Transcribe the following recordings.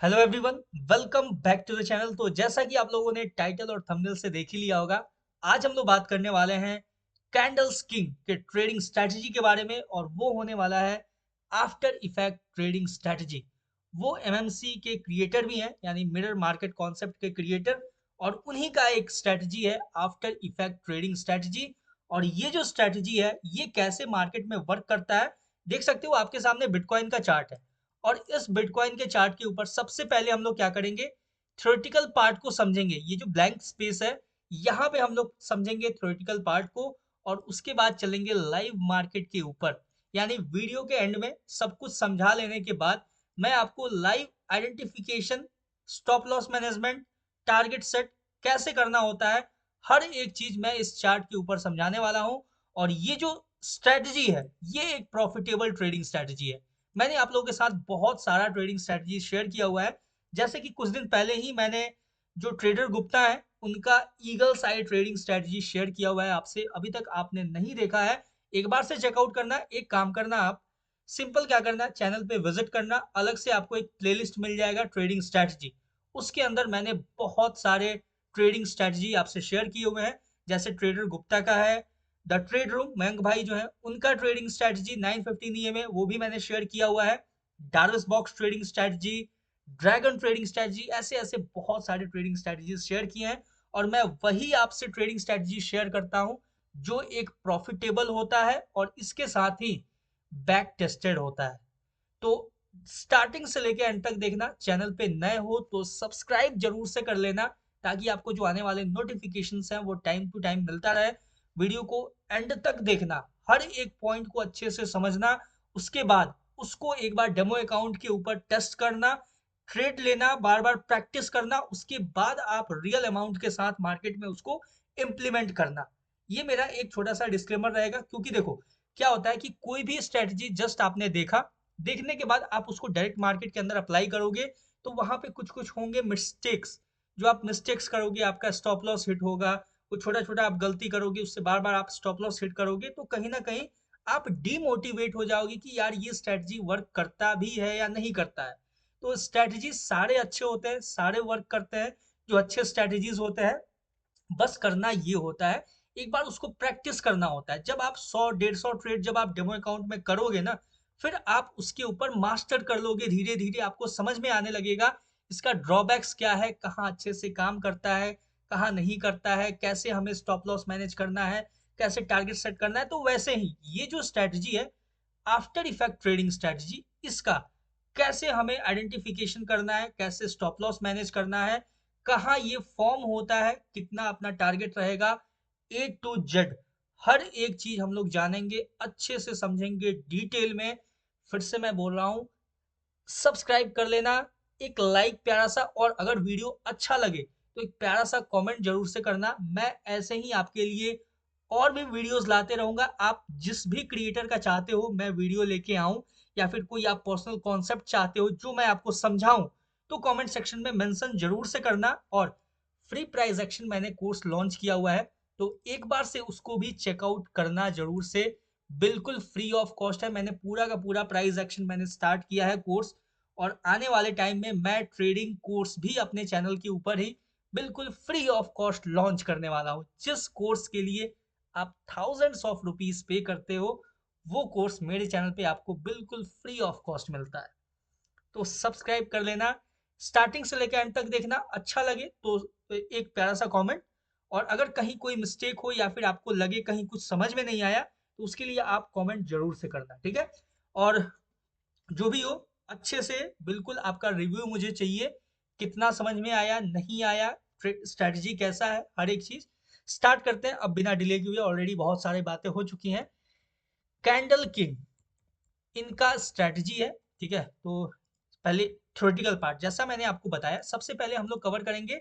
Hello everyone, welcome back to the channel. तो जैसा कि आप लोगों ने टाइटल और थंबनेल से देख ही लिया होगा, आज हम लोग बात करने वाले हैं कैंडल्स किंग के ट्रेडिंग स्ट्रैटेजी के बारे में। और वो होने वाला है आफ्टर इफेक्ट ट्रेडिंग स्ट्रैटेजी। वो एमएमसी के क्रिएटर भी हैं, यानी मिरर मार्केट कॉन्सेप्ट के क्रिएटर, और उन्हीं का एक स्ट्रैटेजी है आफ्टर इफेक्ट ट्रेडिंग स्ट्रैटेजी। और ये जो स्ट्रैटेजी है, ये कैसे मार्केट में वर्क करता है, देख सकते हो आपके सामने बिटकॉइन का चार्ट है। और इस बिटकॉइन के चार्ट के ऊपर सबसे पहले हम लोग क्या करेंगे, थ्योरेटिकल पार्ट को समझेंगे। ये जो ब्लैंक स्पेस है, यहाँ पे हम लोग समझेंगे थ्योरेटिकल पार्ट को। और उसके बाद चलेंगे लाइव मार्केट के ऊपर। यानी वीडियो के एंड में सब कुछ समझा लेने के बाद मैं आपको live identification, stop loss management, target set कैसे करना होता है, हर एक चीज मैं इस चार्ट के ऊपर समझाने वाला हूँ। और ये जो स्ट्रेटजी है, ये एक प्रॉफिटेबल ट्रेडिंग स्ट्रेटजी है। मैंने आप लोगों के साथ बहुत सारा ट्रेडिंग स्ट्रेटजी शेयर किया हुआ है। जैसे कि कुछ दिन पहले ही मैंने जो ट्रेडर गुप्ता है, उनका eagle side trading strategy share किया हुआ है आपसे। अभी तक आपने नहीं देखा है, एक बार से चेकआउट करना। एक काम करना, आप सिंपल क्या करना, चैनल पे विजिट करना, अलग से आपको एक प्लेलिस्ट मिल जाएगा ट्रेडिंग स्ट्रेटजी। उसके अंदर मैंने बहुत सारे ट्रेडिंग स्ट्रेटजी आपसे शेयर किए हुए हैं। जैसे ट्रेडर गुप्ता का है, द ट्रेड रूम मयंक भाई जो है उनका ट्रेडिंग स्ट्रेटजी 915 ईएम है, वो भी मैंने शेयर किया हुआ है। डार्विस box trading strategy, dragon trading strategy, ऐसे ऐसे बहुत सारे ट्रेडिंग स्ट्रेटजीज शेयर किए हैं। और मैं वही आपसे ट्रेडिंग स्ट्रेटजी शेयर करता हूं जो एक प्रॉफिटेबल होता है और इसके साथ ही बैक टेस्टेड होता है। तो स्टार्टिंग से लेके एंड तक देखना। चैनल पे नए हो तो सब्सक्राइब जरूर से कर लेना, ताकि आपको जो आने वाले नोटिफिकेशंस हैं वो टाइम टू टाइम मिलता रहे। वीडियो को एंड तक देखना, हर एक पॉइंट को अच्छे से समझना। उसके बाद उसको एक बार डेमो अकाउंट के ऊपर टेस्ट करना, ट्रेड लेना, बार बार प्रैक्टिस करना। उसके बाद आप रियल अमाउंट के साथ मार्केट में उसको इम्प्लीमेंट करना। ये मेरा एक छोटा सा डिस्क्लेमर रहेगा, क्योंकि देखो क्या होता है कि कोई भी स्ट्रेटजी जस्ट आपने देखा, देखने के बाद आप उसको डायरेक्ट मार्केट के अंदर अप्लाई करोगे तो वहां पे कुछ कुछ होंगे मिस्टेक्स। जो आप मिस्टेक्स करोगे, आपका स्टॉप लॉस हिट होगा, कुछ छोटा छोटा आप गलती करोगे, उससे बार बार आप स्टॉप लॉस हिट करोगे, तो कहीं ना कहीं आप डीमोटिवेट हो जाओगे कि यार ये स्ट्रेटजी वर्क करता भी है या नहीं करता है। तो स्ट्रेटजी सारे अच्छे होते हैं, सारे वर्क करते हैं। जो अच्छे स्ट्रेटजीज होते हैं, बस करना ये होता है, एक बार उसको प्रैक्टिस करना होता है। जब आप 100 150 ट्रेड जब आप डेमो अकाउंट में करोगे ना, फिर आप उसके ऊपर मास्टर कर लोगे। धीरे धीरे आपको समझ में आने लगेगा इसका ड्रॉबैक्स क्या है, कहाँ अच्छे से काम करता है, कहाँ नहीं करता है, कैसे हमें स्टॉप लॉस मैनेज करना है, कैसे टारगेट सेट करना है। तो वैसे ही ये जो स्ट्रेटजी है आफ्टर इफेक्ट ट्रेडिंग स्ट्रेटजी, इसका कैसे हमें आइडेंटिफिकेशन करना है, कैसे स्टॉप लॉस मैनेज करना है, कहाँ ये फॉर्म होता है, कितना अपना टारगेट रहेगा, ए टू जेड हर एक चीज हम लोग जानेंगे, अच्छे से समझेंगे डिटेल में। फिर से मैं बोल रहा हूँ, सब्सक्राइब कर लेना, एक लाइक प्यारा सा, और अगर वीडियो अच्छा लगे तो एक प्यारा सा कमेंट जरूर से करना। मैं ऐसे ही आपके लिए और भी वीडियोस लाते रहूंगा। आप जिस भी क्रिएटर का चाहते हो मैं वीडियो लेके आऊं, या फिर कोई आप पर्सनल कॉन्सेप्ट चाहते हो जो मैं आपको समझाऊं, तो कमेंट सेक्शन में मेंशन जरूर से करना। और फ्री प्राइस एक्शन मैंने कोर्स लॉन्च किया हुआ है, तो एक बार से उसको भी चेकआउट करना जरूर से। बिल्कुल फ्री ऑफ कॉस्ट है, मैंने पूरा का पूरा प्राइस एक्शन मैंने स्टार्ट किया है कोर्स। और आने वाले टाइम में मैं ट्रेडिंग कोर्स भी अपने चैनल के ऊपर ही बिल्कुल फ्री ऑफ कॉस्ट लॉन्च करने वाला हूँ। जिस कोर्स के लिए आप थाउजेंड्स ऑफ रुपीस पे करते हो, वो कोर्स मेरे चैनल पे आपको बिल्कुल फ्री ऑफ कॉस्ट मिलता है। तो सब्सक्राइब कर लेना, स्टार्टिंग से लेकर एंड तक देखना। अच्छा लगे तो एक प्यारा सा कमेंट, और अगर कहीं कोई मिस्टेक हो या फिर आपको लगे कहीं कुछ समझ में नहीं आया, तो उसके लिए आप कमेंट जरूर से करना, ठीक है। और जो भी हो, अच्छे से बिल्कुल आपका रिव्यू मुझे चाहिए, कितना समझ में आया, नहीं आया, स्ट्रैटेजी कैसा है, हर एक चीज। स्टार्ट करते हैं अब बिना डिले किए, ऑलरेडी बहुत सारी बातें हो चुकी हैं। कैंडल किंग इनका स्ट्रैटेजी है, ठीक है। तो पहले थ्योरेटिकल पार्ट, जैसा मैंने आपको बताया, सबसे पहले हम लोग कवर करेंगे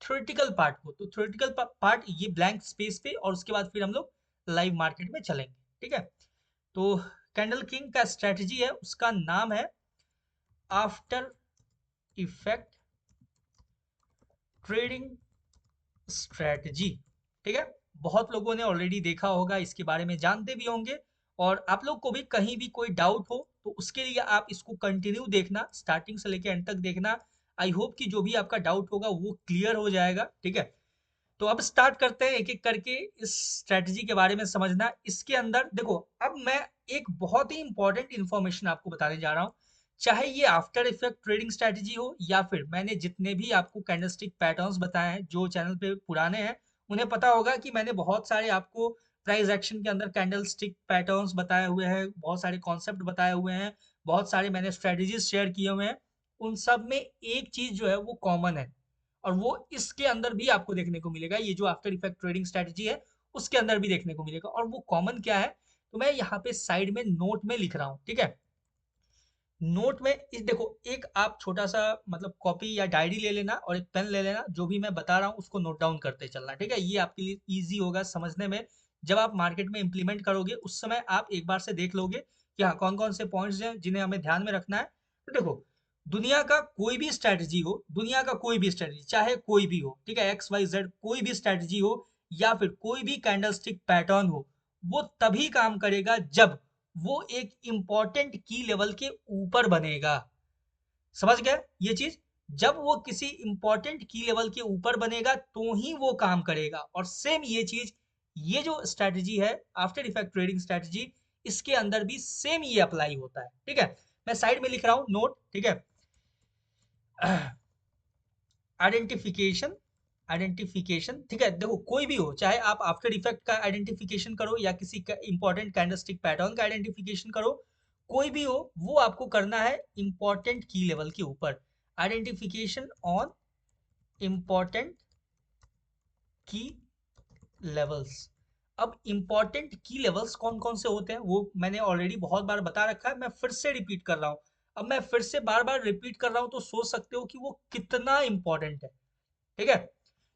थ्योरेटिकल पार्ट को। तो थ्योरेटिकल पार्ट ये ब्लैंक स्पेस पे, और उसके बाद फिर हम लोग लाइव मार्केट में चलेंगे, ठीक है। तो कैंडल किंग का स्ट्रैटेजी है, उसका नाम है आफ्टर इफेक्ट ट्रेडिंग स्ट्रैटेजी, ठीक है। बहुत लोगों ने ऑलरेडी देखा होगा, इसके बारे में जानते भी होंगे। और आप लोग को भी कहीं भी कोई डाउट हो तो उसके लिए आप इसको कंटिन्यू देखना, स्टार्टिंग से लेकर एंड तक देखना। आई होप कि जो भी आपका डाउट होगा वो क्लियर हो जाएगा। ठीक है, तो अब स्टार्ट करते हैं एक एक करके इस स्ट्रेटजी के बारे में समझना। इसके अंदर देखो, अब मैं एक बहुत ही इंपॉर्टेंट इंफॉर्मेशन आपको बताने जा रहा हूँ। चाहे ये आफ्टर इफेक्ट ट्रेडिंग स्ट्रेटजी हो या फिर मैंने जितने भी आपको कैंडलस्टिक पैटर्न्स बताए हैं, जो चैनल पे पुराने हैं उन्हें पता होगा कि मैंने बहुत सारे आपको प्राइस एक्शन के अंदर कैंडलस्टिक पैटर्न्स बताए हुए हैं, बहुत सारे कॉन्सेप्ट बताए हुए हैं, बहुत सारे मैंने स्ट्रेटजीज शेयर किए हुए हैं। उन सब में एक चीज जो है वो कॉमन है, और वो इसके अंदर भी आपको देखने को मिलेगा। ये जो आफ्टर इफेक्ट ट्रेडिंग स्ट्रेटजी है उसके अंदर भी देखने को मिलेगा, और वो कॉमन क्या है तो मैं यहाँ पे साइड में नोट में लिख रहा हूँ। ठीक है, नोट में इस देखो, एक आप छोटा सा मतलब कॉपी या डायरी ले लेना और एक पेन ले लेना, जो भी मैं बता रहा हूँ उसको नोट डाउन करते चलना। ठीक है, ये आपके लिए इजी होगा समझने में। जब आप मार्केट में इंप्लीमेंट करोगे उस समय आप एक बार से देख लोगे कि हाँ कौन कौन से पॉइंट्स हैं जिन्हें हमें ध्यान में रखना है। तो देखो, दुनिया का कोई भी स्ट्रैटेजी हो, दुनिया का कोई भी स्ट्रैटेजी चाहे कोई भी हो, ठीक है, एक्स वाई जेड कोई भी स्ट्रैटेजी हो या फिर कोई भी कैंडलस्टिक पैटर्न हो, वो तभी काम करेगा जब वो एक इंपॉर्टेंट की लेवल के ऊपर बनेगा। समझ गए ये चीज? जब वो किसी इंपॉर्टेंट की लेवल के ऊपर बनेगा तो ही वो काम करेगा। और सेम ये चीज, ये जो स्ट्रेटजी है आफ्टर इफेक्ट ट्रेडिंग स्ट्रेटजी, इसके अंदर भी सेम ये अप्लाई होता है। ठीक है, मैं साइड में लिख रहा हूं नोट। ठीक है, आइडेंटिफिकेशन, आइडेंटिफिकेशन। ठीक है, देखो कोई भी हो, चाहे आप आफ्टर इफेक्ट का आइडेंटिफिकेशन करो या किसी का इंपॉर्टेंट कैंडलस्टिक पैटर्न का आइडेंटिफिकेशन करो, कोई भी हो वो आपको करना है इंपॉर्टेंट की लेवल के ऊपर। आइडेंटिफिकेशन ऑन इंपॉर्टेंट की लेवल्स। अब इंपॉर्टेंट की लेवल्स कौन कौन से होते हैं वो मैंने ऑलरेडी बहुत बार बता रखा है, मैं फिर से रिपीट कर रहा हूँ। अब मैं फिर से बार बार रिपीट कर रहा हूँ तो सोच सकते हो कि वो कितना इंपॉर्टेंट है। ठीक है,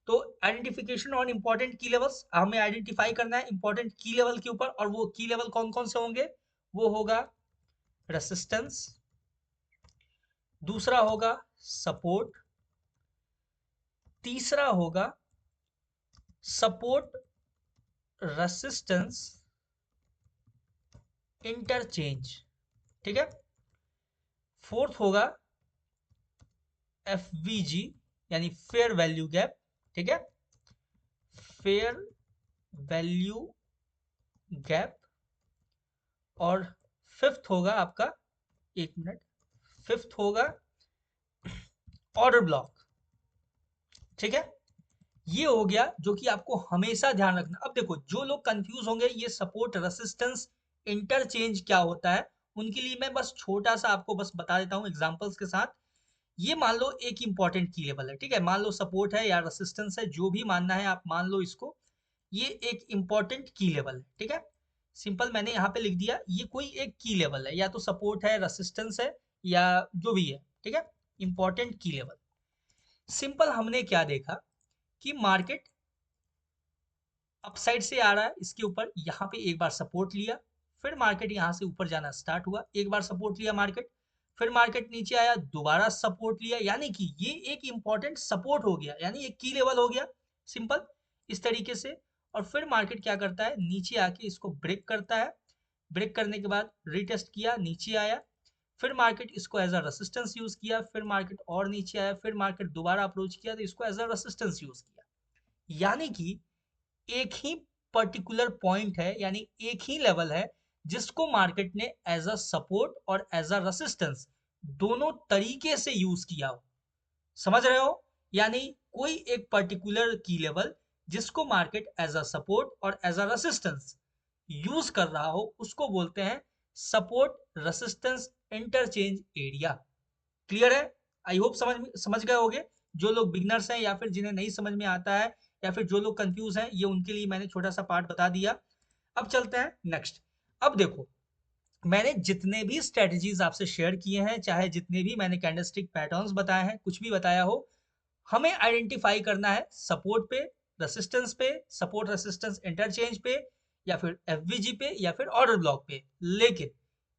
तो आइडेंटिफिकेशन ऑन इंपॉर्टेंट की लेवल्स, हमें आइडेंटिफाई करना है इंपॉर्टेंट की लेवल के ऊपर, और वो की लेवल कौन कौन से होंगे? वो होगा रेसिस्टेंस, दूसरा होगा सपोर्ट, तीसरा होगा सपोर्ट रेसिस्टेंस इंटरचेंज। ठीक है, फोर्थ होगा एफवीजी यानी फेयर वैल्यू गैप। ठीक है, फेयर वैल्यू गैप। और फिफ्थ होगा आपका, एक मिनट, फिफ्थ होगा ऑर्डर ब्लॉक। ठीक है, ये हो गया जो कि आपको हमेशा ध्यान रखना। अब देखो, जो लोग कंफ्यूज होंगे ये सपोर्ट रेसिस्टेंस इंटरचेंज क्या होता है, उनके लिए मैं बस छोटा सा आपको बस बता देता हूँ एग्जांपल्स के साथ। ये मान लो एक इंपॉर्टेंट की लेवल है। ठीक है, मान लो सपोर्ट है या रेसिस्टेंस है, जो भी मानना है आप मान लो इसको। ये एक इंपॉर्टेंट की लेवल है। ठीक है, सिंपल मैंने यहाँ पे लिख दिया ये कोई एक की लेवल है, या तो सपोर्ट है, रेसिस्टेंस है, या जो भी है। ठीक है, इंपॉर्टेंट की लेवल। सिंपल हमने क्या देखा कि मार्केट अपसाइड से आ रहा है इसके ऊपर, यहाँ पे एक बार सपोर्ट लिया, फिर मार्केट यहाँ से ऊपर जाना स्टार्ट हुआ, एक बार सपोर्ट लिया मार्केट, फिर मार्केट नीचे आया, दोबारा सपोर्ट लिया, यानी कि ये एक इंपॉर्टेंट सपोर्ट हो गया, यानी एक की लेवल हो गया। सिंपल इस तरीके से। और फिर मार्केट क्या करता है, नीचे आके इसको ब्रेक करता है, ब्रेक करने के बाद रीटेस्ट किया, नीचे आया, फिर मार्केट इसको एज अ रेसिस्टेंस यूज किया, फिर मार्केट और नीचे आया, फिर मार्केट दोबारा अप्रोच किया तो इसको एज अ रेसिस्टेंस यूज किया। यानी कि एक ही पर्टिकुलर पॉइंट है, यानी एक ही लेवल है जिसको मार्केट ने एज अ सपोर्ट और एज अ रेसिस्टेंस दोनों तरीके से यूज किया हो। समझ रहे हो? यानी कोई एक पर्टिकुलर की लेवल जिसको मार्केट एज अ सपोर्ट और एज अ रेसिस्टेंस यूज कर रहा हो उसको बोलते हैं support resistance interchange area. Clear है? आई होप समझ गए होगे। जो लोग बिगनर्स हैं या फिर जिन्हें नहीं समझ में आता है या फिर जो लोग कंफ्यूज हैं, ये उनके लिए मैंने छोटा सा पार्ट बता दिया। अब चलते हैं नेक्स्ट। अब देखो, मैंने जितने भी स्ट्रेटजीज आपसे शेयर किए हैं, चाहे जितने भी मैंने कैंडलस्टिक पैटर्न्स बताए हैं, कुछ भी बताया हो, हमें आइडेंटिफाई करना है सपोर्ट पे, रेसिस्टेंस पे, सपोर्ट रेसिस्टेंस इंटरचेंज पे, या फिर एफवीजी पे, या फिर ऑर्डर ब्लॉक पे। लेकिन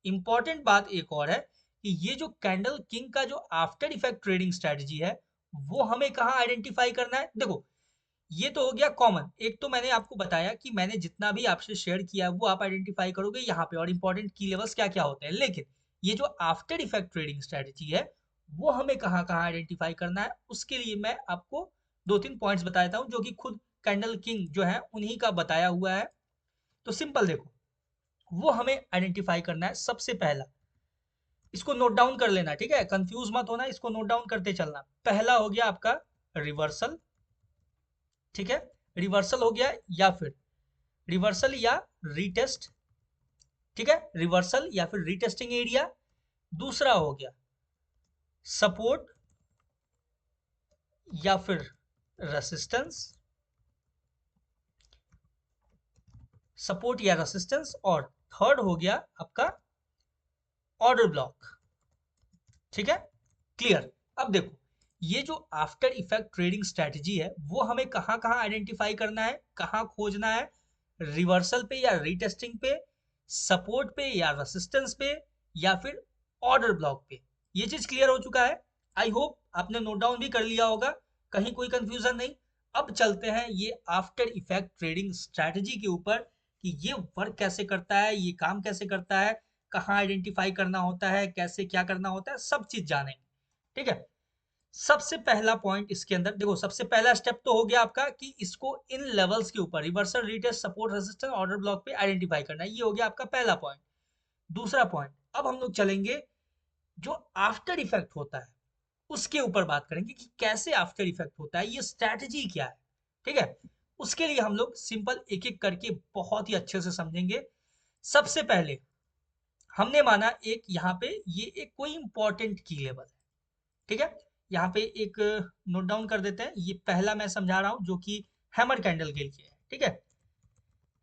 इंपॉर्टेंट बात एक और है कि ये जो कैंडल किंग का जो आफ्टर इफेक्ट ट्रेडिंग स्ट्रेटजी है वो हमें कहाँ आइडेंटिफाई करना है। देखो, ये तो हो गया कॉमन। एक तो मैंने आपको बताया कि मैंने जितना भी आपसे शेयर किया है वो आप आइडेंटिफाई करोगे यहाँ पे, और इंपॉर्टेंट की लेवल्स क्या क्या होते हैं। लेकिन ये जो आफ्टर इफेक्ट ट्रेडिंग स्ट्रेटजी है वो हमें कहाँ कहाँ आइडेंटिफाई करना है, उसके लिए मैं आपको 2-3 पॉइंट्स बता देता हूँ जो कि खुद कैंडल किंग जो है उन्हीं का बताया हुआ है। तो सिंपल देखो, वो हमें आइडेंटिफाई करना है। सबसे पहला, इसको नोट डाउन कर लेना, ठीक है, कंफ्यूज मत होना, इसको नोट डाउन करते चलना। पहला हो गया आपका रिवर्सल, ठीक है, रिवर्सल हो गया, या फिर रिवर्सल या रीटेस्ट, ठीक है, रिवर्सल या फिर रीटेस्टिंग एरिया। दूसरा हो गया सपोर्ट या फिर रेसिस्टेंस, सपोर्ट या रेसिस्टेंस। और थर्ड हो गया आपका ऑर्डर ब्लॉक, ठीक है, क्लियर। अब देखो, ये जो आफ्टर इफेक्ट ट्रेडिंग स्ट्रेटजी है वो हमें कहाँ कहाँ आइडेंटिफाई करना है, कहाँ खोजना है, रिवर्सल पे या रीटेस्टिंग पे, सपोर्ट पे या रेसिस्टेंस पे, या फिर ऑर्डर ब्लॉक पे। ये चीज क्लियर हो चुका है, आई होप आपने नोट डाउन भी कर लिया होगा, कहीं कोई कंफ्यूजन नहीं। अब चलते हैं ये आफ्टर इफेक्ट ट्रेडिंग स्ट्रेटजी के ऊपर कि ये वर्क कैसे करता है, ये काम कैसे करता है, कहाँ आइडेंटिफाई करना होता है, कैसे क्या करना होता है, सब चीज जानेंगे, ठीक है। सबसे पहला पॉइंट इसके अंदर देखो, सबसे पहला स्टेप तो हो गया आपका कि इसको इन लेवल्स के ऊपर reversal, retest, support, resistance, order block पे आइडेंटिफाई करना है, ये हो गया आपका पहला पॉइंट। दूसरा पॉइंट, अब हम लोग चलेंगे जो आफ्टर इफेक्ट होता है उसके ऊपर बात करेंगे कि कैसे आफ्टर इफेक्ट होता है, ये स्ट्रैटेजी क्या है, ठीक है। उसके लिए हम लोग सिंपल एक एक करके बहुत ही अच्छे से समझेंगे। सबसे पहले हमने माना एक यहाँ पे ये एक कोई इंपॉर्टेंट की लेवल है, ठीक है। यहाँ पे एक नोट डाउन कर देते हैं, ये पहला मैं समझा रहा हूँ जो कि हैमर कैंडल के लिए है, ठीक है,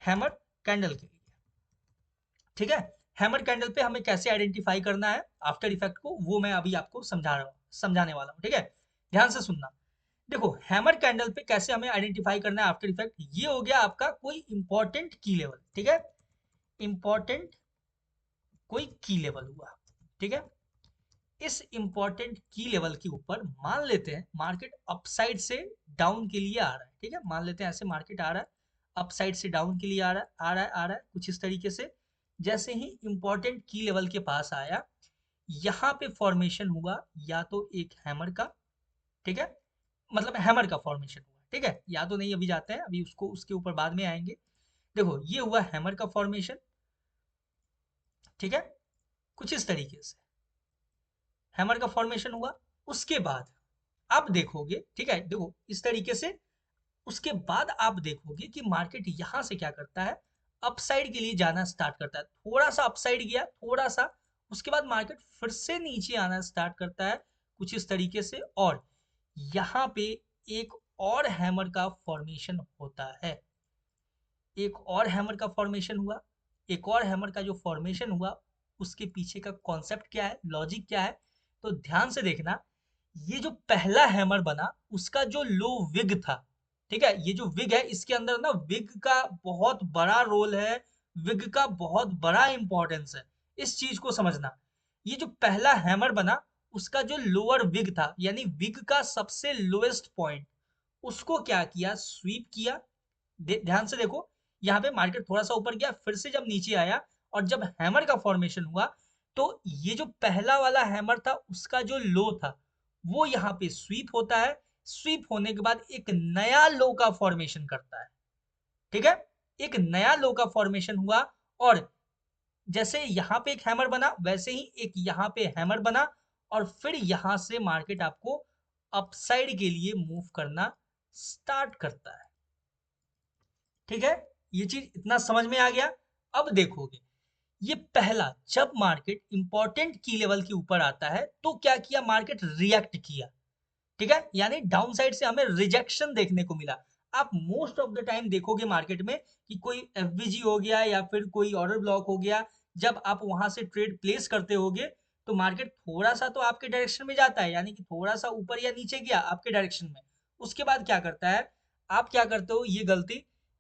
हैमर कैंडल के लिए, ठीक है। हैमर कैंडल पे हमें कैसे आइडेंटिफाई करना है आफ्टर इफेक्ट को, वो मैं अभी आपको समझा रहा हूँ, समझाने वाला हूँ, ठीक है, ध्यान से सुनना। देखो, हैमर कैंडल पे कैसे हमें आइडेंटिफाई करना है आफ्टर इफेक्ट, ये हो गया आपका कोई इंपॉर्टेंट की लेवल, ठीक है, इंपॉर्टेंट कोई की लेवल हुआ, ठीक है। इस इंपॉर्टेंट की लेवल के ऊपर मान लेते हैं मार्केट अपसाइड से डाउन के लिए आ रहा है, ठीक है, मान लेते हैं ऐसे मार्केट आ रहा है अपसाइड से डाउन के लिए आ रहा है, आ रहा है, आ रहा है कुछ इस तरीके से। जैसे ही इंपॉर्टेंट की लेवल के पास आया, यहाँ पे फॉर्मेशन हुआ या तो एक हैमर का, ठीक है, मतलब हैमर का फॉर्मेशन हुआ, ठीक है, या तो नहीं अभी जाते हैं, अभी उसको उसके ऊपर बाद में आएंगे। देखो, ये हुआ हैमर का फॉर्मेशन, ठीक है, कुछ इस तरीके से हैमर का फॉर्मेशन हुआ। उसके बाद आप देखोगे, ठीक है, देखो इस तरीके से, उसके बाद आप देखोगे कि मार्केट यहां से क्या करता है, अपसाइड के लिए जाना स्टार्ट करता है, थोड़ा सा अपसाइड गया, थोड़ा सा, उसके बाद मार्केट फिर से नीचे आना स्टार्ट करता है कुछ इस तरीके से। और यहाँ पे एक और हैमर का फॉर्मेशन होता है, एक और हैमर का फॉर्मेशन हुआ। एक और हैमर का जो फॉर्मेशन हुआ, उसके पीछे का कॉन्सेप्ट क्या है, लॉजिक क्या है, तो ध्यान से देखना। ये जो पहला हैमर बना उसका जो लो विग था, ठीक है, ये जो विग है इसके अंदर ना विग का बहुत बड़ा रोल है, विग का बहुत बड़ा इंपॉर्टेंस है, इस चीज को समझना। ये जो पहला हैमर बना उसका जो लोअर विग था, यानी विग का सबसे लोएस्ट पॉइंट, उसको क्या किया, स्वीप किया। ध्यान से देखो, यहाँ पे मार्केट थोड़ा सा ऊपर गया, फिर से जब नीचे आया और जब हैमर का फॉर्मेशन हुआ, तो ये जो पहला वाला हैमर था उसका जो लो था वो यहाँ पे स्वीप होता है। स्वीप होने के बाद एक नया लो का फॉर्मेशन करता है, ठीक है, एक नया लो का फॉर्मेशन हुआ। और जैसे यहाँ पे एक हैमर बना वैसे ही एक यहाँ पे हैमर बना, और फिर यहाँ से मार्केट आपको अपसाइड के लिए मूव करना स्टार्ट करता है, ठीक है। ये चीज इतना समझ में आ गया। अब देखोगे, ये पहला जब मार्केट इंपॉर्टेंट की लेवल के ऊपर आता है तो क्या किया, मार्केट रिएक्ट किया, ठीक है, यानी डाउन साइड से हमें रिजेक्शन देखने को मिला। आप मोस्ट ऑफ द टाइम देखोगे मार्केट में कि कोई एफवीजी हो गया या फिर कोई ऑर्डर ब्लॉक हो गया, जब आप वहां से ट्रेड प्लेस करते होगे तो मार्केट थोड़ा सा तो आपके डायरेक्शन में जाता है, यानी कि थोड़ा सा ऊपर या नीचे गया आपके डायरेक्शन में। उसके बाद क्या करता है, आप क्या करते हो, ये गलती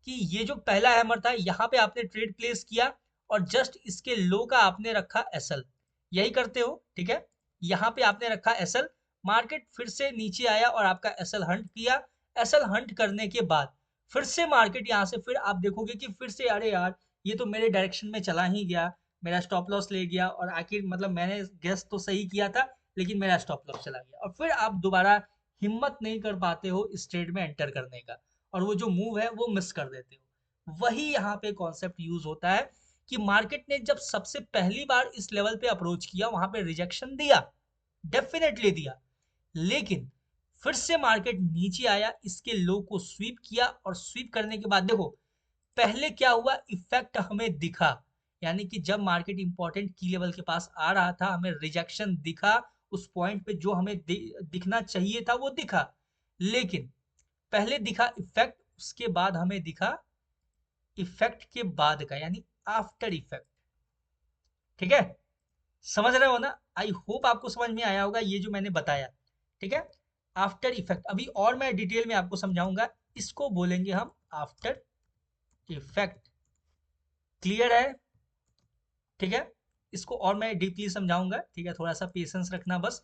कि ये जो पहला हैमर था यहाँ पे आपने ट्रेड प्लेस किया और जस्ट इसके लो का आपने रखा एसएल, यही करते हो, ठीक है, यहाँ पे आपने रखा एसएल। मार्केट फिर से नीचे आया और आपका एसएल हंट किया। एसएल हंट करने के बाद फिर से मार्केट यहाँ से, फिर आप देखोगे कि फिर से अरे यार ये तो मेरे डायरेक्शन में चला ही गया, मेरा स्टॉप लॉस ले गया और आखिर मतलब मैंने गेस तो सही किया था लेकिन मेरा स्टॉप लॉस चला गया और फिर आप दोबारा हिम्मत नहीं कर पाते हो इस ट्रेड में एंटर करने का और वो जो मूव है वो मिस कर देते हो। वही यहाँ पे कॉन्सेप्ट यूज होता है कि मार्केट ने जब सबसे पहली बार इस लेवल पे अप्रोच किया वहां पे रिजेक्शन दिया, डेफिनेटली दिया, लेकिन फिर से मार्केट नीचे आया, इसके लो को स्वीप किया और स्वीप करने के बाद देखो पहले क्या हुआ, इफेक्ट हमें दिखा, यानी कि जब मार्केट इंपॉर्टेंट की लेवल के पास आ रहा था हमें रिजेक्शन दिखा, उस पॉइंट पे जो हमें दिखना चाहिए था वो दिखा, लेकिन पहले दिखा इफेक्ट, उसके बाद हमें दिखा इफेक्ट के बाद का यानी आफ्टर इफेक्ट। ठीक है, समझ रहे हो ना? आई होप आपको समझ में आया होगा ये जो मैंने बताया। ठीक है, आफ्टर इफेक्ट अभी और मैं डिटेल में आपको समझाऊंगा, इसको बोलेंगे हम आफ्टर इफेक्ट। क्लियर है? ठीक है, इसको और मैं डीपली समझाऊंगा। ठीक है, थोड़ा सा पेशेंस रखना बस।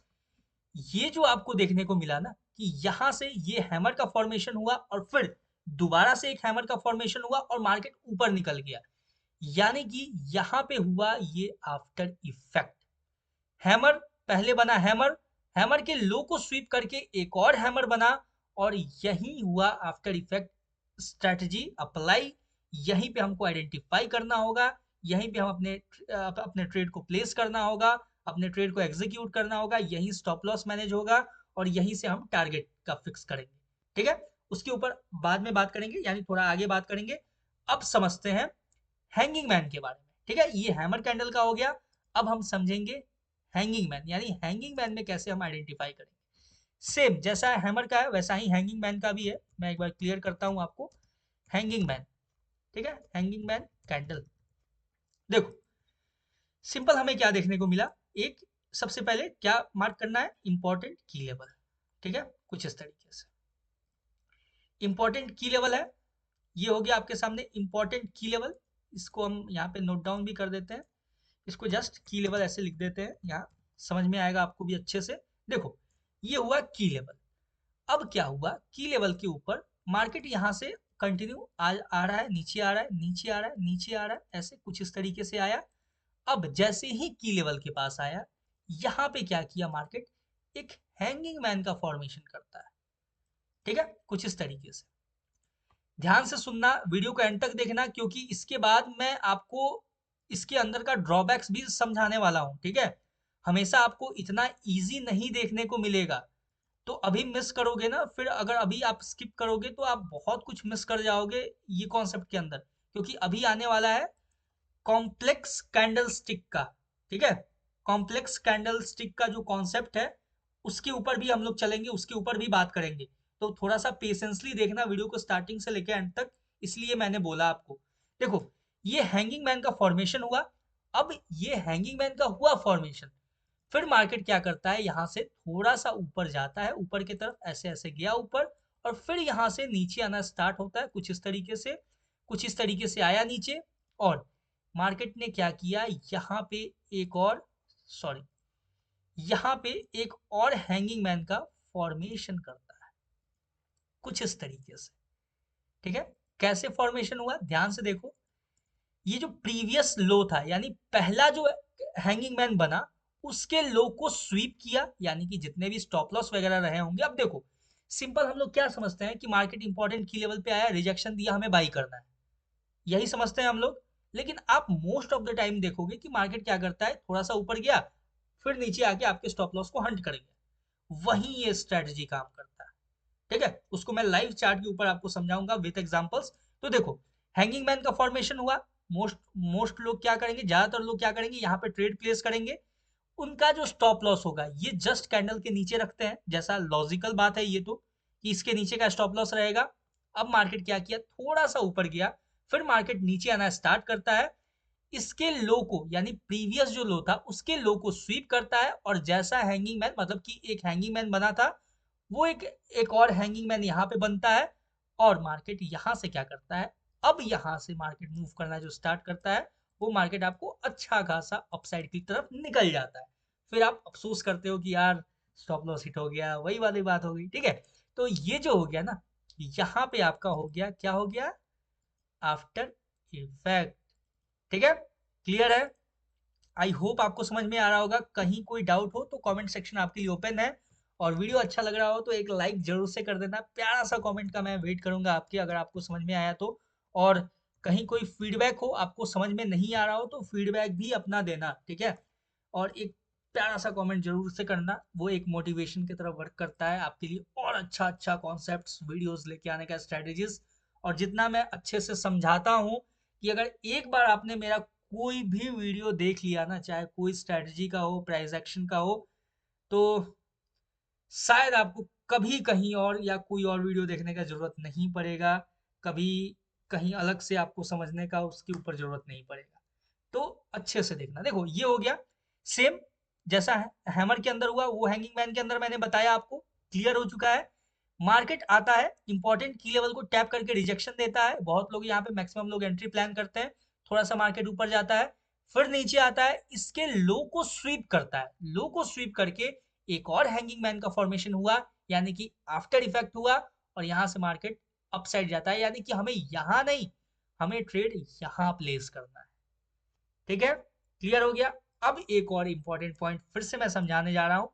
ये जो आपको देखने को मिला ना कि यहां से ये हैमर का फॉर्मेशन हुआ और फिर दोबारा से एक हैमर का फॉर्मेशन हुआ और मार्केट ऊपर निकल गया, यानी कि यहां पे हुआ ये आफ्टर इफेक्ट। हैमर पहले बना, हैमर, हैमर के लो को स्वीप करके एक और हैमर बना और यही हुआ आफ्टर इफेक्ट। स्ट्रेटजी अप्लाई यहीं पे हमको आइडेंटिफाई करना होगा, यहीं पे हम अपने ट्रेड को प्लेस करना होगा, अपने ट्रेड को एग्जीक्यूट करना होगा, यहीं स्टॉप लॉस मैनेज होगा और यहीं से हम टारगेट का फिक्स करेंगे। ठीक है, उसके ऊपर बाद में बात करेंगे, यानी थोड़ा आगे बात करेंगे। अब समझते हैं हैंगिंग मैन के बारे में। ठीक है, ये हैमर कैंडल का हो गया। अब हम समझेंगे हैंगिंग मैन, यानी हैंगिंग मैन में कैसे हम आइडेंटिफाई करेंगे। सेम जैसा हैमर का है वैसा ही हैंगिंग मैन का भी है, मैं एक बार क्लियर करता हूं आपको। हैंगिंग मैन, ठीक है, हैंगिंग मैन कैंडल। देखो सिंपल हमें क्या देखने को मिला, एक सबसे पहले क्या मार्क करना है, इंपॉर्टेंट की लेवल। ठीक है, कुछ इस तरीके से इंपॉर्टेंट की लेवल है, ये हो गया आपके सामने इंपॉर्टेंट की लेवल। इसको हम यहाँ पे नोट डाउन भी कर देते हैं, इसको जस्ट की लेवल ऐसे लिख देते हैं, यहाँ समझ में आएगा आपको भी अच्छे से। देखो ये हुआ की लेवल। अब क्या हुआ, की लेवल के ऊपर मार्केट यहाँ से कंटिन्यू आ रहा है, नीचे आ रहा है, नीचे आ रहा है, नीचे आ रहा है, ऐसे कुछ इस तरीके से आया। अब जैसे ही की लेवल के पास आया, यहाँ पे क्या किया मार्केट, एक हैंगिंग मैन का फॉर्मेशन करता है। ठीक है, कुछ इस तरीके से। ध्यान से सुनना, वीडियो को एंड तक देखना, क्योंकि इसके बाद मैं आपको इसके अंदर का ड्रॉबैक्स भी समझाने वाला हूं। ठीक है, हमेशा आपको इतना इजी नहीं देखने को मिलेगा, तो अभी मिस करोगे ना, फिर अगर अभी आप स्किप करोगे तो आप बहुत कुछ मिस कर जाओगे ये कॉन्सेप्ट के अंदर, क्योंकि अभी आने वाला है कॉम्प्लेक्स कैंडल स्टिक का। ठीक है, कॉम्प्लेक्स कैंडल स्टिक का जो कॉन्सेप्ट है उसके ऊपर भी हम लोग चलेंगे, उसके ऊपर भी बात करेंगे। तो थोड़ा सा पेशेंसली देखना वीडियो को स्टार्टिंग से लेकर एंड तक, इसलिए मैंने बोला आपको। देखो ये हैंगिंग मैन का फॉर्मेशन हुआ। अब ये हैंगिंग मैन का हुआ फॉर्मेशन, फिर मार्केट क्या करता है, यहाँ से थोड़ा सा ऊपर जाता है, ऊपर की तरफ ऐसे ऐसे गया ऊपर, और फिर यहाँ से नीचे आना स्टार्ट होता है कुछ इस तरीके से, कुछ इस तरीके से आया नीचे। और मार्केट ने क्या किया, यहाँ पे एक और, सॉरी, यहाँ पे एक और हैंगिंग मैन का फॉर्मेशन करता है कुछ इस तरीके से। ठीक है, कैसे फॉर्मेशन हुआ ध्यान से देखो। ये जो प्रीवियस लो था, यानी पहला जो हैंगिंग मैन बना, उसके लो को स्वीप किया, यानी कि जितने भी स्टॉप लॉस वगैरह रहे होंगे। अब देखो सिंपल हम लोग क्या समझते हैं कि मार्केट इंपॉर्टेंट की लेवल पे आया, रिजेक्शन दिया, हमें बाई करना है, यही समझते हैं हम लोग। लेकिन आप मोस्ट ऑफ द टाइम देखोगे कि मार्केट क्या करता है, थोड़ा सा ऊपर गया फिर नीचे आके आपके स्टॉप लॉस को हंट करेंगे, वही ये स्ट्रेटजी काम करता है। ठीक है, उसको मैं लाइव चार्ट के ऊपर आपको समझाऊंगा विद एग्जांपल्स। तो देखो हैंगिंग मैन का फॉर्मेशन हुआ, मोस्ट मोस्ट लोग क्या करेंगे, ज्यादातर लोग क्या करेंगे, यहाँ पे ट्रेड प्लेस करेंगे। उनका जो स्टॉप लॉस होगा ये जस्ट कैंडल के नीचे रखते हैं, जैसा लॉजिकल बात है ये तो, कि इसके नीचे का स्टॉप लॉस रहेगा। अब मार्केट क्या किया, थोड़ा सा ऊपर गया, फिर मार्केट नीचे आना स्टार्ट करता है, इसके लो को, यानी प्रीवियस जो लो था उसके लो को स्वीप करता है, और जैसा हैंगिंग मैन, मतलब कि एक हैंगिंग मैन बना था, वो एक और हैंगिंग मैन यहाँ पे बनता है, और मार्केट यहाँ से क्या करता है, अब यहाँ से मार्केट मूव करना जो स्टार्ट करता है, वो मार्केट आपको अच्छा खासा अपसाइड की तरफ निकल जाता है। फिर आप अफसोस करते हो कि यार स्टॉप लॉस हिट हो गया, वही वाली बात हो गई। ठीक है, तो ये जो हो गया ना, यहाँ पे आपका हो गया, क्या हो गया, आफ्टर इफेक्ट। ठीक है, क्लियर है? आई होप आपको समझ में आ रहा होगा। कहीं कोई डाउट हो तो कमेंट सेक्शन आपके लिए ओपन है, और वीडियो अच्छा लग रहा हो तो एक लाइक जरूर से कर देना। प्यारा सा कमेंट का मैं वेट करूंगा आपकी, अगर आपको समझ में आया तो। और कहीं कोई फीडबैक हो, आपको समझ में नहीं आ रहा हो, तो फीडबैक भी अपना देना, ठीक है। और एक प्यारा सा कमेंट जरूर से करना, वो एक मोटिवेशन की तरह वर्क करता है आपके लिए, और अच्छा अच्छा कॉन्सेप्ट्स वीडियोस लेके आने का, स्ट्रेटेजीज। और जितना मैं अच्छे से समझाता हूँ, कि अगर एक बार आपने मेरा कोई भी वीडियो देख लिया ना, चाहे कोई स्ट्रेटजी का हो, प्राइस एक्शन का हो, तो शायद आपको कभी कहीं और या कोई और वीडियो देखने का जरूरत नहीं पड़ेगा। कभी कहीं अलग से आपको समझने का उसके ऊपर जरूरत नहीं पड़ेगा। तो अच्छे से देखना। देखो ये हो गया सेम जैसा हैमर के अंदर हुआ, वो हैंगिंग मैन के अंदर मैंने बताया आपको, क्लियर हो चुका है। मार्केट आता है, इंपॉर्टेंट की लेवल को टैप करके रिजेक्शन देता है। बहुत लोग यहाँ पे मैक्सिमम लोग एंट्री प्लान करते हैं। थोड़ा सा मार्केट ऊपर जाता है, फिर नीचे आता है, इसके लो को स्वीप करता है। लो को स्वीप करके एक और हैंगिंग मैन का फॉर्मेशन हुआ, यानी कि आफ्टर इफेक्ट हुआ, और यहां से मार्केट अपसाइड जाता है। यानी कि हमें यहां नहीं, हमें ट्रेड यहां प्लेस करना है, ठीक है। क्लियर हो गया। अब एक और इंपॉर्टेंट पॉइंट फिर से मैं समझाने जा रहा हूं,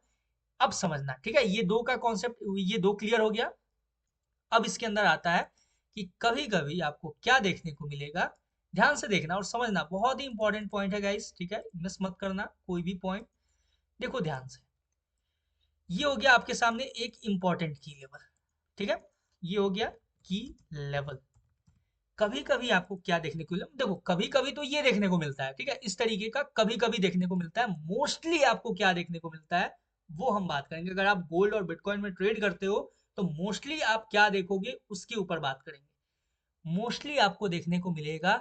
अब समझना, ठीक है। ये दो का कॉन्सेप्ट, ये दो क्लियर हो गया। अब इसके अंदर आता है कि कभी कभी आपको क्या देखने को मिलेगा। ध्यान से देखना और समझना, बहुत ही इंपॉर्टेंट पॉइंट है गाइस, ठीक है। मिस मत करना कोई भी पॉइंट। देखो ध्यान से, ये हो गया आपके सामने एक इंपॉर्टेंट की लेवल, ठीक है। ये हो गया की लेवल। कभी कभी आपको क्या देखने को मिला, देखो कभी कभी तो ये देखने को मिलता है, ठीक है, इस तरीके का कभी कभी देखने को मिलता है। मोस्टली आपको क्या देखने को मिलता है वो हम बात करेंगे। अगर आप गोल्ड और बिटकॉइन में ट्रेड करते हो तो मोस्टली आप क्या देखोगे उसके ऊपर बात करेंगे। मोस्टली आपको देखने को मिलेगा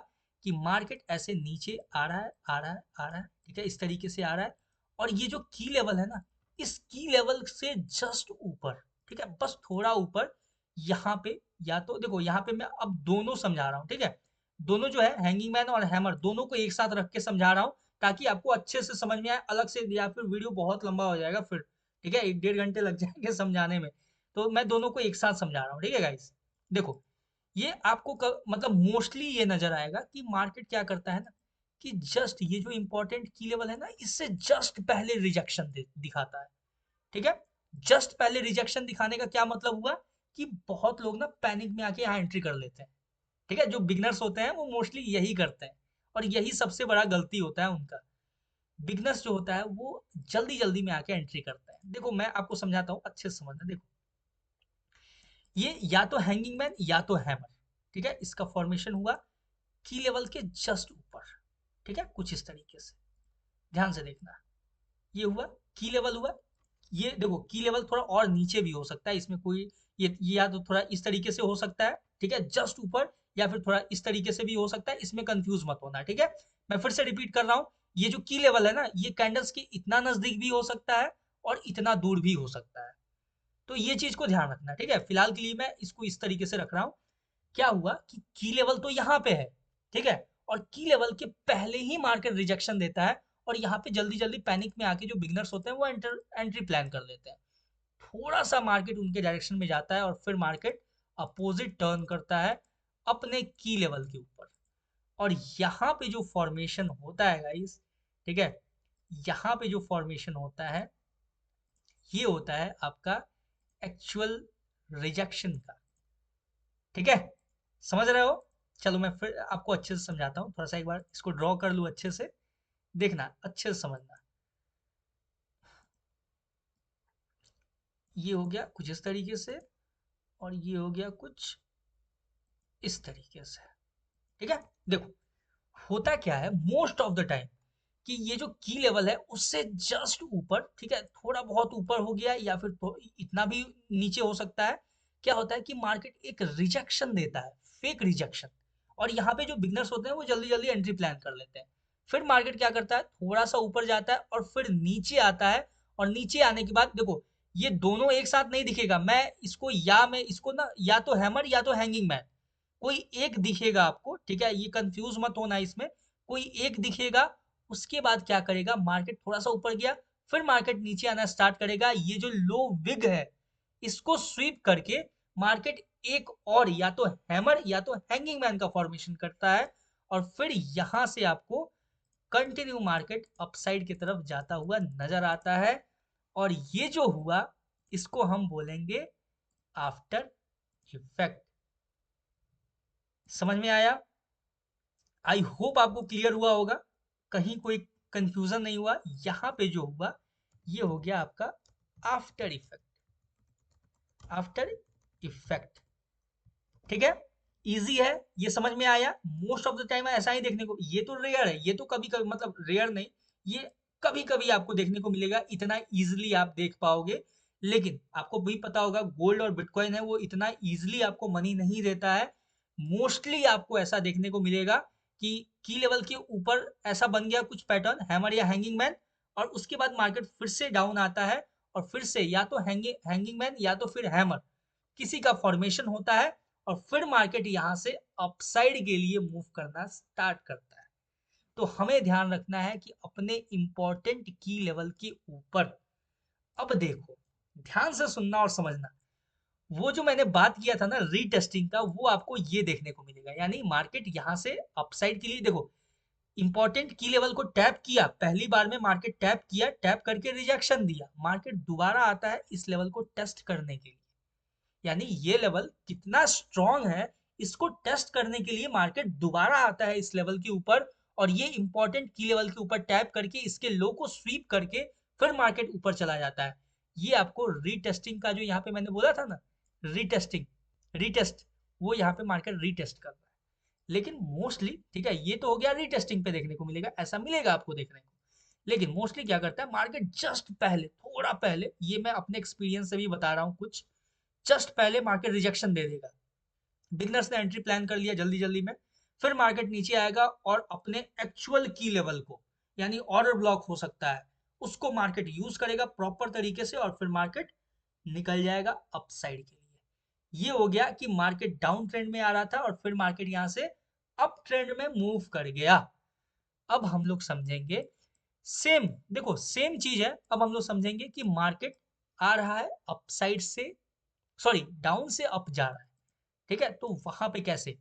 कि मार्केट ऐसे नीचे आ रहा है, आ रहा है, आ रहा है, ठीक है, इस तरीके से आ रहा है। और ये जो की लेवल है ना, इस की लेवल से जस्ट ऊपर, ठीक है, बस थोड़ा ऊपर, यहाँ पे, या तो देखो यहाँ पे मैं अब दोनों समझा रहा हूँ, ठीक है। दोनों जो है हैंगिंग मैन और हैमर, दोनों को एक साथ रख के समझा रहा हूँ, ताकि आपको अच्छे से समझ में आए अलग से, या फिर वीडियो बहुत लंबा हो जाएगा फिर, ठीक है, 1-1.5 घंटे लग जाएंगे समझाने में। तो मैं दोनों को एक साथ समझा रहा हूँ, ठीक है गाइस। देखो ये आपको मतलब मोस्टली ये नजर आएगा कि मार्केट क्या करता है ना, कि जस्ट ये जो इंपॉर्टेंट की लेवल है ना, इससे जस्ट पहले रिजेक्शन दिखाता है, ठीक है। जस्ट पहले रिजेक्शन दिखाने का क्या मतलब हुआ, कि बहुत लोग ना पैनिक में आके यहाँ एंट्री कर लेते हैं, ठीक है। जो बिगनर्स होते हैं वो मोस्टली यही करते हैं, और यही सबसे बड़ा गलती होता है उनका। बिगनर्स जो होता है वो जल्दी जल्दी में आके एंट्री करता है। देखो मैं आपको समझाता हूँ, अच्छे से समझना। देखो ये या तो हैंगिंग मैन या तो हैमर, ठीक है, इसका फॉर्मेशन हुआ की लेवल के जस्ट ऊपर, ठीक है, कुछ इस तरीके से। ध्यान से देखना, ये हुआ की लेवल हुआ। ये देखो की लेवल थोड़ा और नीचे भी हो सकता है, इसमें कोई ये या तो थोड़ा इस तरीके से हो सकता है, ठीक है, जस्ट ऊपर, या फिर थोड़ा इस तरीके से भी हो सकता है, इसमें कंफ्यूज मत होना, ठीक है। मैं फिर से रिपीट कर रहा हूँ, ये जो की लेवल है ना, ये कैंडल्स के इतना नजदीक भी हो सकता है और इतना दूर भी हो सकता है। तो ये चीज को ध्यान रखना, ठीक है। फिलहाल के लिए मैं इसको इस तरीके से रख रहा हूँ। क्या हुआ कि की लेवल तो यहाँ पे है, ठीक है, और की लेवल के पहले ही मार्केट रिजेक्शन देता है, और यहाँ पे जल्दी जल्दी पैनिक में आके जो बिगनर्स होते हैं वो एंट्री प्लान कर लेते हैं। थोड़ा सा मार्केट उनके डायरेक्शन में जाता है, और फिर मार्केट अपोजिट टर्न करता है अपने की लेवल के ऊपर। और यहाँ पे जो फॉर्मेशन होता है गाइस, ठीक है, यहाँ पे जो फॉर्मेशन होता है ये होता है आपका एक्चुअल रिजेक्शन का, ठीक है। समझ रहे हो। चलो मैं फिर आपको अच्छे से समझाता हूँ, थोड़ा सा एक बार इसको ड्रॉ कर लूँ अच्छे से, देखना अच्छे से समझना। ये हो गया कुछ इस तरीके से, और ये हो गया कुछ इस तरीके से, ठीक है। देखो होता क्या है मोस्ट ऑफ द टाइम, कि ये जो की लेवल है उससे जस्ट ऊपर, ठीक है, थोड़ा बहुत ऊपर हो गया, या फिर इतना भी नीचे हो सकता है। क्या होता है कि मार्केट एक रिजेक्शन देता है, फेक रिजेक्शन, और यहाँ पे जो बिगनर्स होते हैं वो जल्दी जल्दी एंट्री प्लान कर लेते हैं। फिर मार्केट क्या करता है, थोड़ा सा ऊपर जाता है और फिर नीचे आता है। और नीचे आने के बाद देखो ये दोनों एक साथ नहीं दिखेगा, मैं इसको ना या तो हैमर या तो हैंगिंग मैन, कोई एक दिखेगा आपको, ठीक है, ये कंफ्यूज मत होना इसमें। कोई एक दिखेगा, उसके बाद क्या करेगा, मार्केट थोड़ा सा ऊपर गया, फिर मार्केट नीचे आना स्टार्ट करेगा। ये जो लो विग है इसको स्वीप करके मार्केट एक और या तो हैमर या तो हैंगिंग मैन का फॉर्मेशन करता है, और फिर यहां से आपको कंटिन्यू मार्केट अपसाइड की तरफ जाता हुआ नजर आता है। और ये जो हुआ इसको हम बोलेंगे आफ्टर इफेक्ट। समझ में आया? आई होप आपको क्लियर हुआ होगा, कहीं कोई कंफ्यूजन नहीं हुआ। यहां पे जो हुआ ये हो गया आपका आफ्टर इफेक्ट। आफ्टर इफेक्ट, ठीक है, इजी है, ये समझ में आया। मोस्ट ऑफ द टाइम ऐसा ही देखने को, ये तो रेयर है, ये तो कभी कभी, मतलब रेयर नहीं, ये कभी कभी आपको देखने को मिलेगा, इतना इजिली आप देख पाओगे। लेकिन आपको भी पता होगा गोल्ड और बिटकॉइन है वो इतना इजिली आपको मनी नहीं देता है। मोस्टली आपको ऐसा देखने को मिलेगा कि की लेवल के ऊपर ऐसा बन गया कुछ पैटर्न, हैमर या हैंगिंग मैन, और उसके बाद मार्केट फिर से डाउन आता है और फिर से या तो हैंगिंग मैन या तो फिर हैमर, किसी का फॉर्मेशन होता है और फिर मार्केट यहां से अपसाइड के लिए मूव करना स्टार्ट करता है। तो हमें ध्यान रखना है कि अपने इंपॉर्टेंट की लेवल के ऊपर, अब देखो ध्यान से सुनना और समझना, वो जो मैंने बात किया था ना रीटेस्टिंग का, वो आपको ये देखने को मिलेगा। यानी मार्केट यहां से अपसाइड के लिए देखो, इंपॉर्टेंट की लेवल को टैप किया, पहली बार में मार्केट टैप किया, टैप करके रिजेक्शन दिया, मार्केट दोबारा आता है इस लेवल को टेस्ट करने के लिए। यानी ये लेवल कितना स्ट्रांग है इसको टेस्ट करने के लिए मार्केट दोबारा आता है इस लेवल के ऊपर, और ये इंपॉर्टेंट की लेवल के ऊपर टैप करके इसके लो को स्वीप करके फिर मार्केट ऊपर चला जाता है। ये आपको रीटेस्टिंग का जो यहाँ पे मैंने बोला था ना, रीटेस्टिंग, रीटेस्ट, वो यहाँ पे मार्केट रीटेस्ट कर रहा है। लेकिन मोस्टली, ठीक है, ये तो हो गया रीटेस्टिंग पे देखने को मिलेगा, ऐसा मिलेगा आपको देखने को। लेकिन मोस्टली क्या करता है मार्केट, जस्ट पहले, थोड़ा पहले, ये मैं अपने एक्सपीरियंस से भी बता रहा हूँ कुछ, जस्ट पहले मार्केट रिजेक्शन दे देगा, बिगनर्स ने एंट्री प्लान कर लिया जल्दी जल्दी में, फिर मार्केट नीचे आएगा और अपने एक्चुअल की लेवल को, यानी ऑर्डर ब्लॉक हो सकता है, उसको मार्केट यूज करेगा प्रॉपर तरीके से और फिर मार्केट निकल जाएगा अपसाइड के लिए। ये हो गया कि मार्केट डाउन ट्रेंड में आ रहा था और फिर मार्केट यहां से अप ट्रेंड में मूव कर गया। अब हम लोग समझेंगे सेम, देखो सेम चीज है, अब हम लोग समझेंगे कि मार्केट आ रहा है अपसाइड से, सॉरी डाउन से अप जा रहा है, ठीक है, तो वहां पे कैसे?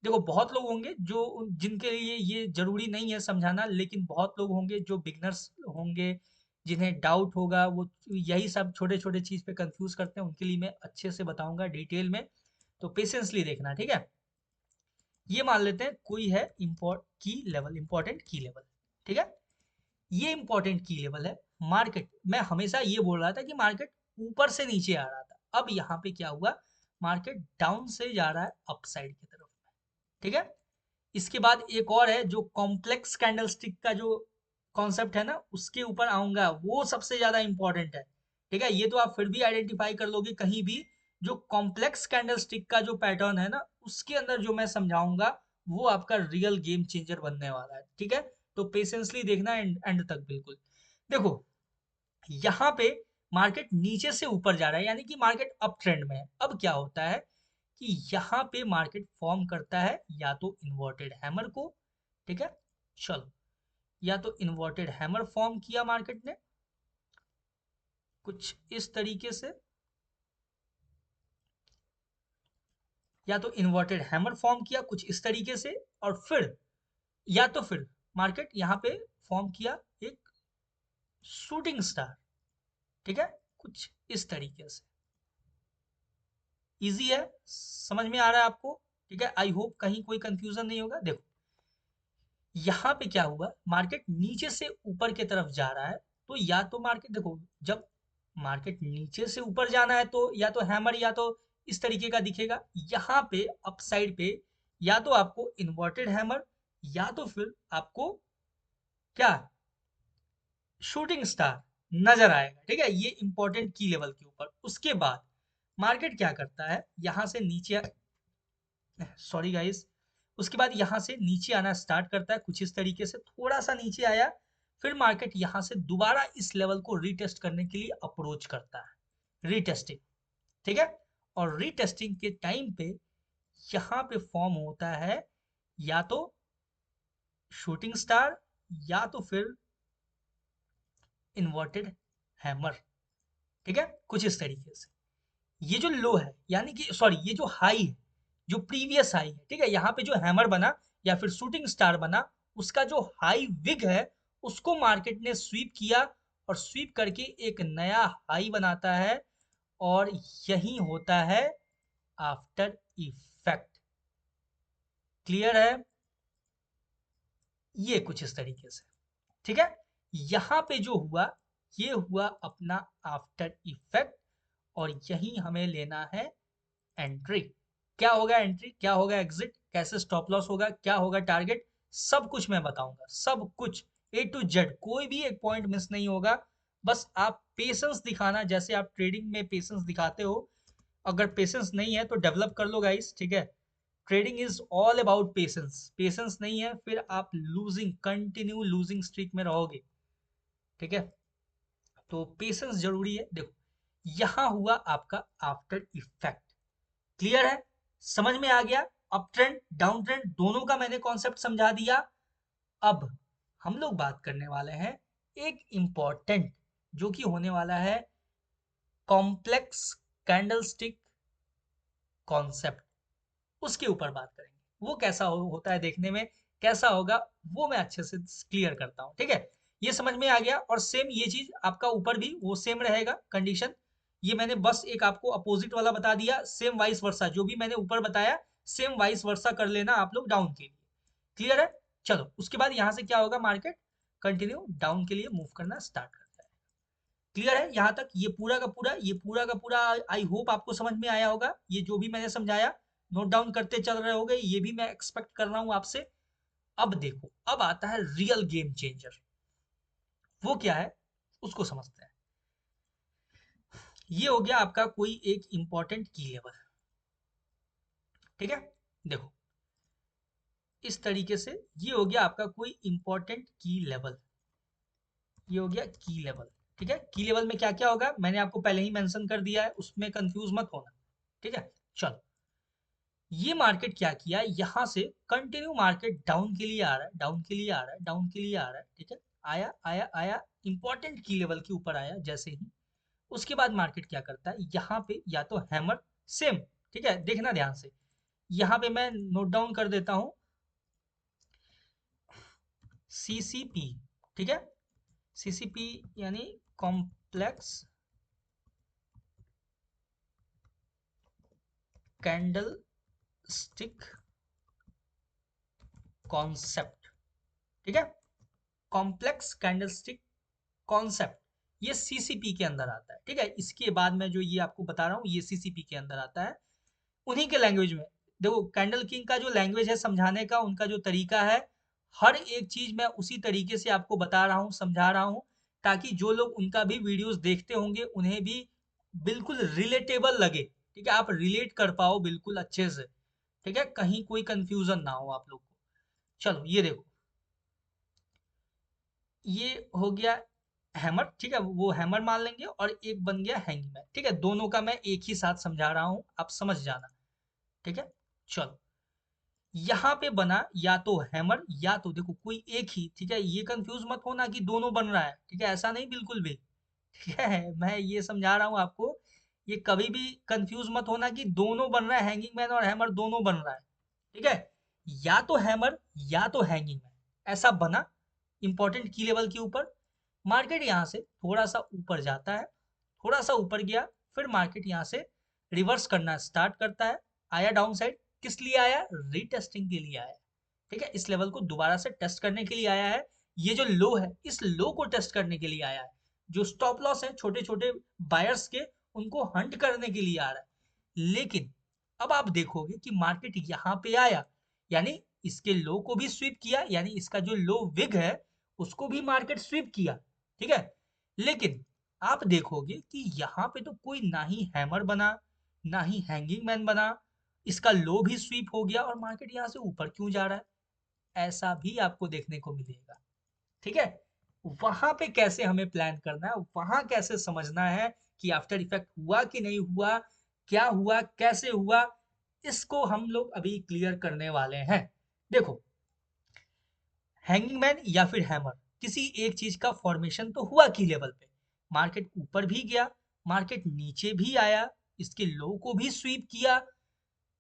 देखो बहुत लोग होंगे जो, जिनके लिए ये जरूरी नहीं है समझाना, लेकिन बहुत लोग होंगे जो बिगनर्स होंगे, जिन्हें डाउट होगा, वो यही सब छोटे छोटे चीज पे कंफ्यूज करते हैं, उनके लिए मैं अच्छे से बताऊंगा डिटेल में, तो पेशेंसली देखना, ठीक है। ये मान लेते हैं कोई है इम्पोर्ट की लेवल, इंपॉर्टेंट की लेवल, ठीक है, ये इंपॉर्टेंट की लेवल है। मार्केट, मैं हमेशा ये बोल रहा था कि मार्केट ऊपर से नीचे आ रहा था, अब यहाँ पे क्या हुआ, मार्केट डाउन से जा रहा है अपसाइड की तरफ, ठीक है। इसके बाद एक और है जो कॉम्प्लेक्स कैंडलस्टिक का जो कॉन्सेप्ट है ना, उसके ऊपर आऊंगा, वो सबसे ज्यादा इंपॉर्टेंट है, ठीक है। ये तो आप फिर भी आइडेंटिफाई कर लोगे कहीं भी, जो कॉम्प्लेक्स कैंडलस्टिक का जो पैटर्न है ना, उसके अंदर जो मैं समझाऊंगा वो आपका रियल गेम चेंजर बनने वाला है, ठीक है। तो पेशेंसली देखना एंड तक बिल्कुल। देखो यहाँ पे मार्केट नीचे से ऊपर जा रहा है, यानी कि मार्केट अप ट्रेंड में है। अब क्या होता है कि यहाँ पे मार्केट फॉर्म करता है या तो इन्वर्टेड हैमर को, ठीक है, चलो, या तो इन्वर्टेड हैमर फॉर्म किया मार्केट ने कुछ इस तरीके से, या तो इन्वर्टेड हैमर फॉर्म किया कुछ इस तरीके से, और फिर या तो फिर मार्केट यहाँ पे फॉर्म किया एक शूटिंग स्टार, ठीक है, कुछ इस तरीके से। इजी है, समझ में आ रहा है आपको, ठीक है, आई होप कहीं कोई कंफ्यूजन नहीं होगा। देखो यहाँ पे क्या हुआ, मार्केट नीचे से ऊपर की तरफ जा रहा है, तो या तो मार्केट, देखो जब मार्केट नीचे से ऊपर जाना है तो या तो हैमर या तो इस तरीके का दिखेगा, यहाँ पे अप साइड पे या तो आपको इन्वर्टेड हैमर या तो फिर आपको क्या, शूटिंग स्टार नजर आएगा, ठीक है, ये इंपॉर्टेंट की लेवल के ऊपर। उसके बाद मार्केट क्या करता है, यहां से नीचे, सॉरी गाइस, उसके बाद यहाँ से नीचे आना स्टार्ट करता है कुछ इस तरीके से, थोड़ा सा नीचे आया, फिर मार्केट यहाँ से दोबारा इस लेवल को रीटेस्ट करने के लिए अप्रोच करता है, रीटेस्टिंग, ठीक है। और रीटेस्टिंग के टाइम पे यहाँ पे फॉर्म होता है या तो शूटिंग स्टार या तो फिर इन्वर्टेड हैमर, ठीक है, कुछ इस तरीके से। ये जो लो है, यानी कि सॉरी ये जो हाई है, जो प्रीवियस हाई है, ठीक है, यहाँ पे जो हैमर बना या फिर शूटिंग स्टार बना, उसका जो हाई विग है उसको मार्केट ने स्वीप किया और स्वीप करके एक नया हाई बनाता है और यही होता है आफ्टर इफेक्ट। क्लियर है? ये कुछ इस तरीके से, ठीक है। यहां पे जो हुआ ये हुआ अपना आफ्टर इफेक्ट और यही हमें लेना है एंट्री। क्या होगा एंट्री, क्या होगा एग्जिट, कैसे स्टॉप लॉस होगा, क्या होगा टारगेट, सब कुछ मैं बताऊंगा, सब कुछ ए टू जेड, कोई भी एक पॉइंट मिस नहीं होगा। बस आप पेशेंस दिखाना, जैसे आप ट्रेडिंग में पेशेंस दिखाते हो। अगर पेशेंस नहीं है तो डेवलप कर लो गाइस, ठीक है। Trading is all about patience, patience नहीं है फिर आप लूजिंग, कंटिन्यू लूजिंग स्ट्रीक में रहोगे, ठीक है। तो पेशेंस जरूरी है। देखो यहां हुआ आपका आफ्टर इफेक्ट, क्लियर है, समझ में आ गया। अप ट्रेंड डाउन ट्रेंड दोनों का मैंने कॉन्सेप्ट समझा दिया। अब हम लोग बात करने वाले हैं एक इंपॉर्टेंट, जो कि होने वाला है कॉम्प्लेक्स कैंडलस्टिक कॉन्सेप्ट, उसके ऊपर बात करेंगे। वो कैसा होता है देखने में, कैसा होगा, वो मैं अच्छे से क्लियर करता हूँ, ठीक है। ये समझ में आ गया। और सेम ये चीज आपका ऊपर भी वो सेम रहेगा कंडीशन। ये मैंने बस एक आपको अपोजिट वाला बता दिया, सेम वाइस वर्सा जो भी मैंने ऊपर बताया सेम वाइस वर्सा कर लेना आप लोग डाउन के लिए। क्लियर है? चलो उसके बाद यहाँ से क्या होगा, मार्केट कंटिन्यू डाउन के लिए मूव करना स्टार्ट करता है। क्लियर है यहाँ तक? ये पूरा का पूरा, ये पूरा का पूरा आई होप आपको समझ में आया होगा। ये जो भी मैंने समझाया नोट डाउन करते चल रहे होगे, ये भी मैं एक्सपेक्ट कर रहा हूं आपसे। अब देखो, अब आता है रियल गेम चेंजर। वो क्या है उसको समझते हैं। ये हो गया आपका कोई एक इंपॉर्टेंट की लेवल, ठीक है। देखो इस तरीके से ये हो गया आपका कोई इंपॉर्टेंट की लेवल, ये हो गया की लेवल, ठीक है। की लेवल में क्या क्या होगा मैंने आपको पहले ही मेंशन कर दिया है, उसमें कंफ्यूज मत होना, ठीक है। चलो ये मार्केट क्या किया, यहां से कंटिन्यू मार्केट डाउन के लिए आ रहा है, डाउन के लिए आ रहा है, डाउन के लिए आ रहा है, ठीक है। आया आया आया, इंपॉर्टेंट की लेवल के ऊपर आया जैसे ही, उसके बाद मार्केट क्या करता है, यहाँ पे या तो हैमर, सेम, ठीक है, देखना ध्यान से। यहाँ पे मैं नोट डाउन कर देता हूँ सीसीपी, ठीक है। सीसीपी यानी कॉम्प्लेक्स कैंडल स्टिक कॉन्सेप्ट, ठीक है। कॉम्प्लेक्स कैंडलस्टिक कॉन्सेप्ट, ये सीसीपी के अंदर आता है, ठीक है। इसके बाद में जो ये आपको बता रहा हूँ ये सीसीपी के अंदर आता है, उन्हीं के लैंग्वेज में। देखो कैंडल किंग का जो लैंग्वेज है समझाने का, उनका जो तरीका है, हर एक चीज मैं उसी तरीके से आपको बता रहा हूँ, समझा रहा हूँ, ताकि जो लोग उनका भी वीडियोस देखते होंगे उन्हें भी बिल्कुल रिलेटेबल लगे, ठीक है। आप रिलेट कर पाओ बिल्कुल अच्छे से, ठीक है, कहीं कोई कंफ्यूजन ना हो आप लोग को। चलो ये देखो, ये हो गया हैमर, ठीक है, वो हैमर मान लेंगे, और एक बन गया हैंगमैन, ठीक है। दोनों का मैं एक ही साथ समझा रहा हूं, आप समझ जाना, ठीक है। चलो यहाँ पे बना या तो हैमर या तो देखो कोई एक ही, ठीक है। ये कंफ्यूज मत होना कि दोनों बन रहा है, ठीक है, ऐसा नहीं बिल्कुल भी, ठीक है। मैं ये समझा रहा हूँ आपको, ये कभी भी कंफ्यूज मत होना कि दोनों बन रहा है, हैंगिंग मैन और हैमर दोनों बन रहा है, ठीक है। या तो हैमर या तो हैंगिंग मैन ऐसा बना इंपॉर्टेंट की लेवल के ऊपर। मार्केट यहाँ से थोड़ा सा ऊपर जाता है, थोड़ा सा ऊपर गया, फिर मार्केट यहाँ से रिवर्स करना स्टार्ट करता है, आया डाउन साइड, किस लिए आया, रीटेस्टिंग के लिए आया, ठीक है। इस लेवल को दोबारा से टेस्ट करने के लिए आया है। ये जो लो है इस लो को टेस्ट करने के लिए आया है। जो स्टॉप लॉस है छोटे छोटे बायर्स के, उनको हंट करने के लिए आ रहा है। लेकिन अब आप देखोगे कि मार्केट यहाँ पे आया, यानी इसके लो को भी स्वीप किया, यानी इसका जो लो विग है उसको भी मार्केट स्वीप किया, ठीक है। लेकिन आप देखोगे कि यहाँ पे तो कोई ना ही हैमर बना, ना ही हैंगिंग मैन बना, इसका लो भी स्वीप हो गया और मार्केट यहाँ से ऊपर क्यों जा रहा है, ऐसा भी आपको देखने को मिलेगा, ठीक है। वहां पे कैसे हमें प्लान करना है, वहां कैसे समझना है कि आफ्टर इफेक्ट हुआ कि नहीं हुआ, क्या हुआ, कैसे हुआ, इसको हम लोग अभी क्लियर करने वाले हैं। देखो हैंगिंग मैन या फिर हैमर, किसी एक चीज का फॉर्मेशन तो हुआ की लेवल पे, मार्केट ऊपर भी गया, मार्केट नीचे भी आया, इसके लो को भी स्वीप किया।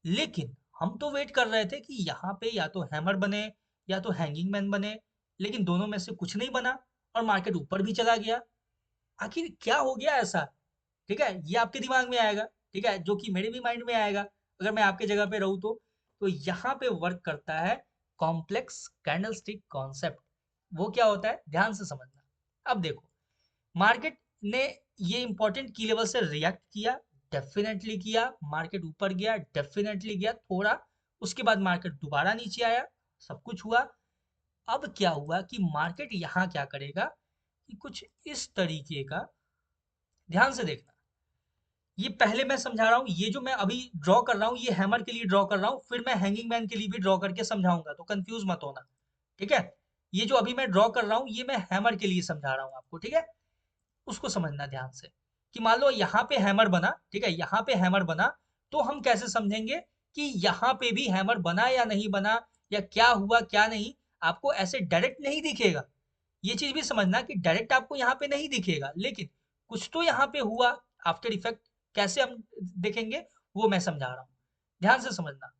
लेकिन हम तो वेट कर रहे थे कि यहाँ पे या तो हैमर बने या तो हैंगिंग मैन बने, लेकिन दोनों में से कुछ नहीं बना और मार्केट ऊपर भी चला गया। आखिर क्या हो गया ऐसा? ठीक है, ये आपके दिमाग में आएगा, ठीक है, जो कि मेरे भी माइंड में आएगा अगर मैं आपके जगह पे रहूँ तो। तो यहाँ पे वर्क करता है कॉम्प्लेक्स कैंडलस्टिक कॉन्सेप्ट। वो क्या होता है, ध्यान से समझना। अब देखो, मार्केट ने ये इंपॉर्टेंट की लेवल से रिएक्ट किया, डेफिनेटली किया, मार्केट ऊपर गया, डेफिनेटली गया थोड़ा, उसके बाद मार्केट दोबारा नीचे आया, सब कुछ हुआ। अब क्या हुआ कि मार्केट यहाँ क्या करेगा कि कुछ इस तरीके का, ध्यान से देखना, ये पहले मैं समझा रहा हूँ, ये जो मैं अभी ड्रॉ कर रहा हूँ ये हैमर के लिए ड्रॉ कर रहा हूँ, फिर मैं हैंगिंग मैन के लिए भी ड्रॉ करके समझाऊंगा, तो कंफ्यूज मत होना। ठीक है, ये जो अभी मैं ड्रॉ कर रहा हूँ ये मैं हैमर के लिए समझा रहा हूँ आपको, ठीक है। उसको समझना ध्यान से कि मान लो यहाँ पे हैमर बना, ठीक है, यहाँ पे हैमर बना, तो हम कैसे समझेंगे कि यहाँ पे भी हैमर बना या नहीं बना, या क्या हुआ क्या नहीं। आपको ऐसे डायरेक्ट नहीं दिखेगा, ये चीज भी समझना कि डायरेक्ट आपको यहाँ पे नहीं दिखेगा, लेकिन कुछ तो यहाँ पे हुआ आफ्टर इफेक्ट। कैसे हम देखेंगे वो मैं समझा रहा हूँ, ध्यान से समझना।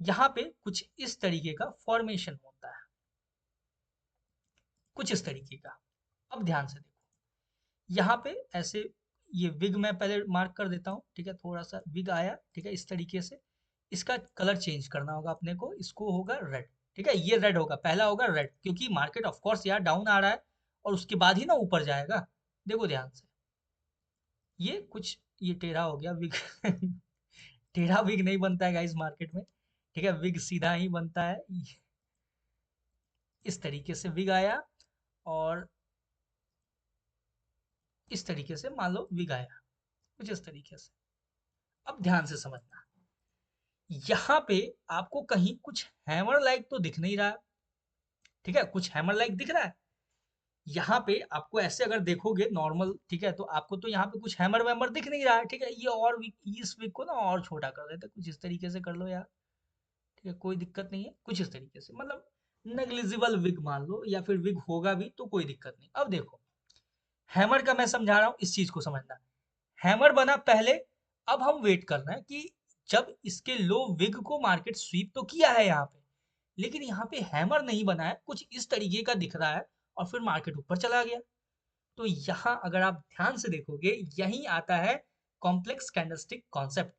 यहाँ पे कुछ इस तरीके का फॉर्मेशन होता है, कुछ इस तरीके का। अब ध्यान से देखो, यहाँ पे ऐसे ये विग मैं पहले मार्क कर देता हूँ, ठीक है, थोड़ा सा विग आया, ठीक है, इस तरीके से। इसका कलर चेंज करना होगा अपने को, इसको होगा रेड, ठीक है, ये रेड होगा, पहला होगा रेड, क्योंकि मार्केट ऑफ कोर्स यार डाउन आ रहा है और उसके बाद ही ना ऊपर जाएगा। देखो ध्यान से, ये कुछ ये टेढ़ा हो गया विग टेढ़ा विग नहीं बनता है गाइस मार्केट में, ठीक है, विग सीधा ही बनता है। इस तरीके से विग आया और इस तरीके से मान लो विग आया, कुछ इस तरीके से। अब ध्यान से समझना, यहाँ पे आपको कहीं कुछ हैमर लाइक तो दिख नहीं रहा, ठीक है, कुछ हैमर लाइक दिख रहा है यहाँ पे आपको, ऐसे अगर देखोगे नॉर्मल, ठीक है, तो आपको तो यहाँ पे कुछ हैमर वैमर दिख नहीं रहा है, ठीक है। ये और इस विग को ना और छोटा कर देते, कुछ इस तरीके से कर लो यार, ठीक है, कोई दिक्कत नहीं है, कुछ इस तरीके से, मतलब नेग्लिजिबल विग मान लो, या फिर विग होगा भी तो कोई दिक्कत नहीं। अब देखो, हैमर का मैं समझा रहा हूँ, इस चीज को समझना। हैमर बना पहले, अब हम वेट करना है कि जब इसके लो विग को मार्केट स्वीप तो किया है यहाँ पे, लेकिन यहाँ पे हैमर नहीं बना है, कुछ इस तरीके का दिख रहा है और फिर मार्केट ऊपर चला गया। तो यहाँ अगर आप ध्यान से देखोगे, यही आता है कॉम्प्लेक्स कैंडलस्टिक कॉन्सेप्ट।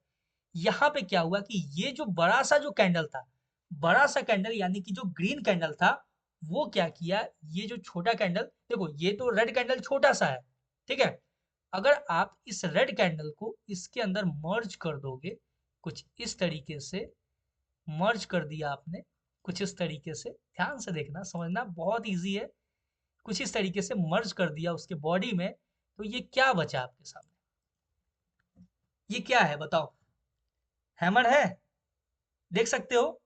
यहाँ पे क्या हुआ कि ये जो बड़ा सा जो कैंडल था, बड़ा सा कैंडल यानी कि जो ग्रीन कैंडल था, वो क्या किया, ये जो छोटा कैंडल, देखो ये तो रेड कैंडल छोटा सा है, ठीक है, अगर आप इस रेड कैंडल को इसके अंदर मर्ज कर दोगे, कुछ इस तरीके से मर्ज कर दिया आपने, कुछ इस तरीके से, ध्यान से देखना समझना, बहुत इजी है, कुछ इस तरीके से मर्ज कर दिया उसके बॉडी में, तो ये क्या बचा आपके सामने, ये क्या है बताओ, हैमर है, देख सकते हो,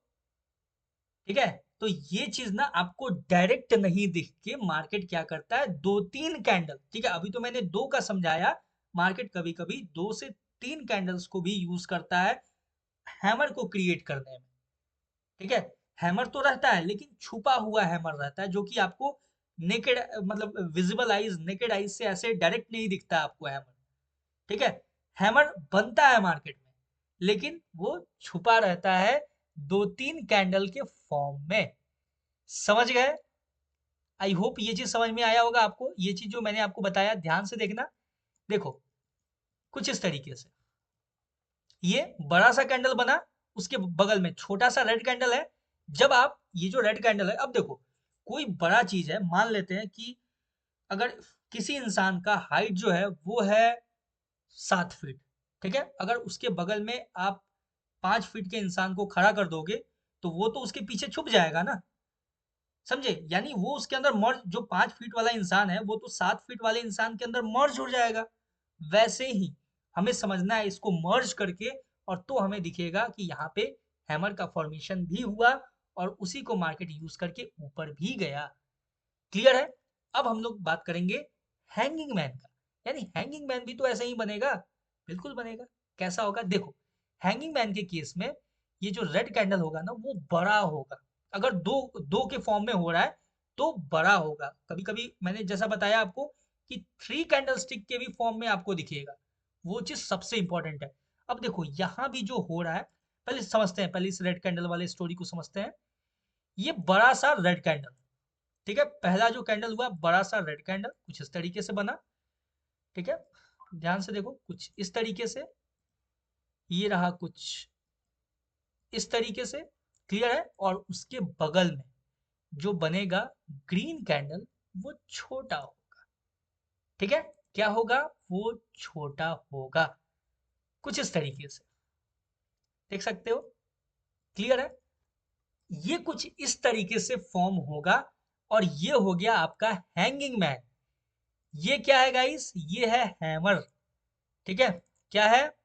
ठीक है। तो ये चीज ना आपको डायरेक्ट नहीं दिख के मार्केट क्या करता है, दो तीन कैंडल, ठीक है, अभी तो मैंने दो का समझाया, मार्केट कभी कभी दो से तीन कैंडल्स को भी यूज करता है हैमर को क्रिएट करने में, ठीक है। हैमर तो रहता है लेकिन छुपा हुआ हैमर रहता है, जो कि आपको नेकेड, मतलब विजिबल आइज, नेकेड आइज से ऐसे डायरेक्ट नहीं दिखता आपको हैमर, ठीक है। हैमर बनता है मार्केट में, लेकिन वो छुपा रहता है दो तीन कैंडल के फॉर्म में, समझ गए? आई होप ये चीज समझ में आया होगा आपको, ये चीज जो मैंने आपको बताया ध्यान से देखना। देखो, कुछ इस तरीके से ये बड़ा सा कैंडल बना, उसके बगल में छोटा सा रेड कैंडल है। जब आप ये जो रेड कैंडल है, अब देखो कोई बड़ा चीज है, मान लेते हैं कि अगर किसी इंसान का हाइट जो है वो है 7 फीट, ठीक है, अगर उसके बगल में आप 5 फीट के इंसान को खड़ा कर दोगे, तो वो तो उसके पीछे छुप जाएगा ना, समझे, यानी वो उसके अंदर मर्ज, जो 5 फीट वाला इंसान है वो तो 7 फीट वाले इंसान के अंदर मर्ज हो जाएगा। वैसे ही हमें समझना है इसको मर्ज करके, और तो हमें दिखेगा कि यहाँ पे हैमर का फॉर्मेशन भी हुआ और उसी को मार्केट यूज करके ऊपर भी गया। क्लियर है? अब हम लोग बात करेंगे हैंगिंग मैन का, यानी हैंगिंग मैन भी तो ऐसे ही बनेगा, बिल्कुल बनेगा। कैसा होगा देखो, हैंगिंग मैन के केस में ये जो रेड कैंडल होगा ना वो बड़ा होगा, अगर दो दो के फॉर्म में हो रहा है तो बड़ा होगा। कभी कभी मैंने जैसा बताया आपको कि 3 कैंडल स्टिक के भी फॉर्म में आपको दिखेगा, वो चीज सबसे इंपॉर्टेंट है। अब देखो यहाँ भी जो हो रहा है, पहले समझते हैं, पहले इस रेड कैंडल वाले स्टोरी को समझते हैं। ये बड़ा सा रेड कैंडल, ठीक है, पहला जो कैंडल हुआ बड़ा सा रेड कैंडल कुछ इस तरीके से बना, ठीक है, ध्यान से देखो कुछ इस तरीके से, ये रहा कुछ इस तरीके से, क्लियर है। और उसके बगल में जो बनेगा ग्रीन कैंडल वो छोटा होगा, ठीक है, क्या होगा, वो छोटा होगा कुछ इस तरीके से, देख सकते हो, क्लियर है। ये कुछ इस तरीके से फॉर्म होगा और ये हो गया आपका हैंगिंग मैन। ये क्या है गाइस, ये है हैमर, ठीक है, क्या है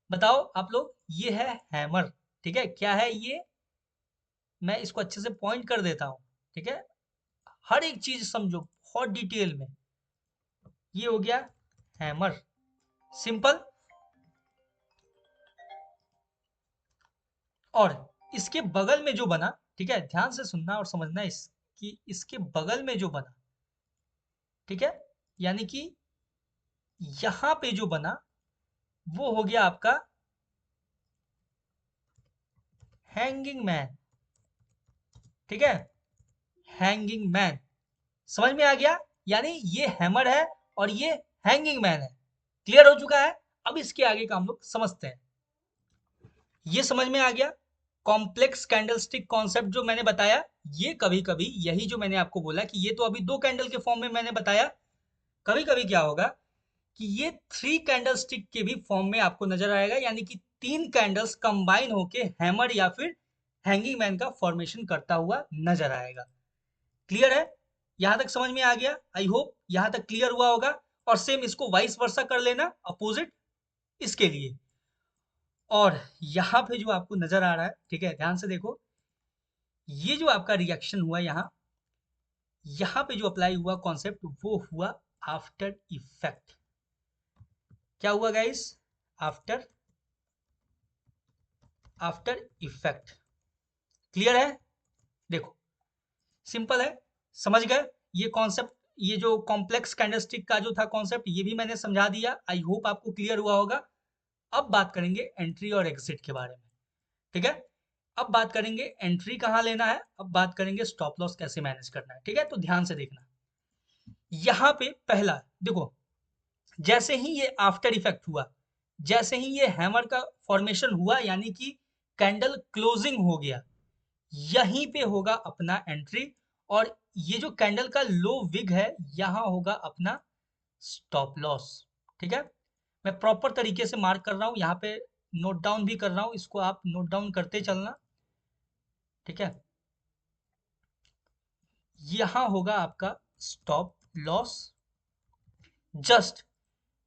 बताओ आप लोग, ये है हैमर, ठीक है, क्या है ये, मैं इसको अच्छे से पॉइंट कर देता हूं, ठीक है, हर एक चीज समझो बहुत डिटेल में। ये हो गया हैमर, सिंपल। और इसके बगल में जो बना, ठीक है, ध्यान से सुनना और समझना इसकी, इसके बगल में जो बना, ठीक है, यानी कि यहां पे जो बना वो हो गया आपका हैंगिंग मैन, ठीक है, हैंगिंग मैन, समझ में आ गया, यानी ये हैमर है और ये हैंगिंग मैन है, क्लियर हो चुका है। अब इसके आगे का हम लोग समझते हैं, ये समझ में आ गया। कॉम्प्लेक्स कैंडलस्टिक कॉन्सेप्ट जो मैंने बताया, ये कभी कभी यही जो मैंने आपको बोला कि ये तो अभी दो कैंडल के फॉर्म में मैंने बताया, कभी कभी क्या होगा कि ये थ्री कैंडलस्टिक के भी फॉर्म में आपको नजर आएगा, यानी कि तीन कैंडल्स कंबाइन होके हैमर या फिर हैंगिंग मैन का फॉर्मेशन करता हुआ नजर आएगा, क्लियर है, यहां तक समझ में आ गया, आई होप यहां तक क्लियर हुआ होगा। और सेम इसको वाइस वर्सा कर लेना अपोजिट इसके लिए। और यहाँ पे जो आपको नजर आ रहा है, ठीक है, ध्यान से देखो, ये जो आपका रिएक्शन हुआ यहाँ पे जो अप्लाई हुआ कॉन्सेप्ट वो हुआ आफ्टर इफेक्ट। क्या हुआ guys, after after effect, clear है, देखो सिंपल है, समझ गए ये कॉन्सेप्ट, ये जो कॉम्प्लेक्स कैंडलस्टिक का जो था कॉन्सेप्ट ये भी मैंने समझा दिया, आई होप आपको क्लियर हुआ होगा। अब बात करेंगे एंट्री और एग्जिट के बारे में, ठीक है, अब बात करेंगे एंट्री कहाँ लेना है, अब बात करेंगे स्टॉप लॉस कैसे मैनेज करना है, ठीक है, तो ध्यान से देखना। यहाँ पे पहला देखो, जैसे ही ये आफ्टर इफेक्ट हुआ, जैसे ही ये हैमर का फॉर्मेशन हुआ, यानी कि कैंडल क्लोजिंग हो गया, यहीं पे होगा अपना एंट्री। और ये जो कैंडल का लो विग है, यहाँ होगा अपना स्टॉप लॉस, ठीक है, मैं प्रॉपर तरीके से मार्क कर रहा हूँ यहाँ पे, नोट डाउन भी कर रहा हूँ, इसको आप नोट डाउन करते चलना, ठीक है, यहाँ होगा आपका स्टॉप लॉस। जस्ट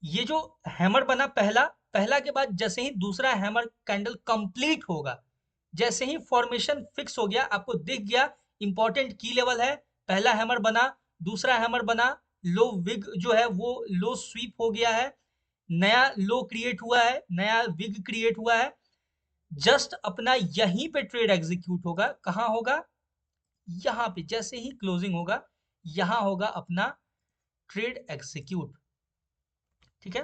ये जो हैमर बना पहला, पहला के बाद जैसे ही दूसरा हैमर कैंडल कंप्लीट होगा, जैसे ही फॉर्मेशन फिक्स हो गया, आपको दिख गया इंपॉर्टेंट की लेवल है, पहला हैमर बना, दूसरा हैमर बना, लो विग जो है वो लो स्वीप हो गया है, नया लो क्रिएट हुआ है, नया विग क्रिएट हुआ है, जस्ट अपना यहीं पे ट्रेड एग्जीक्यूट होगा, कहां होगा, यहां पे जैसे ही क्लोजिंग होगा, यहां होगा अपना ट्रेड एग्जीक्यूट, ठीक है,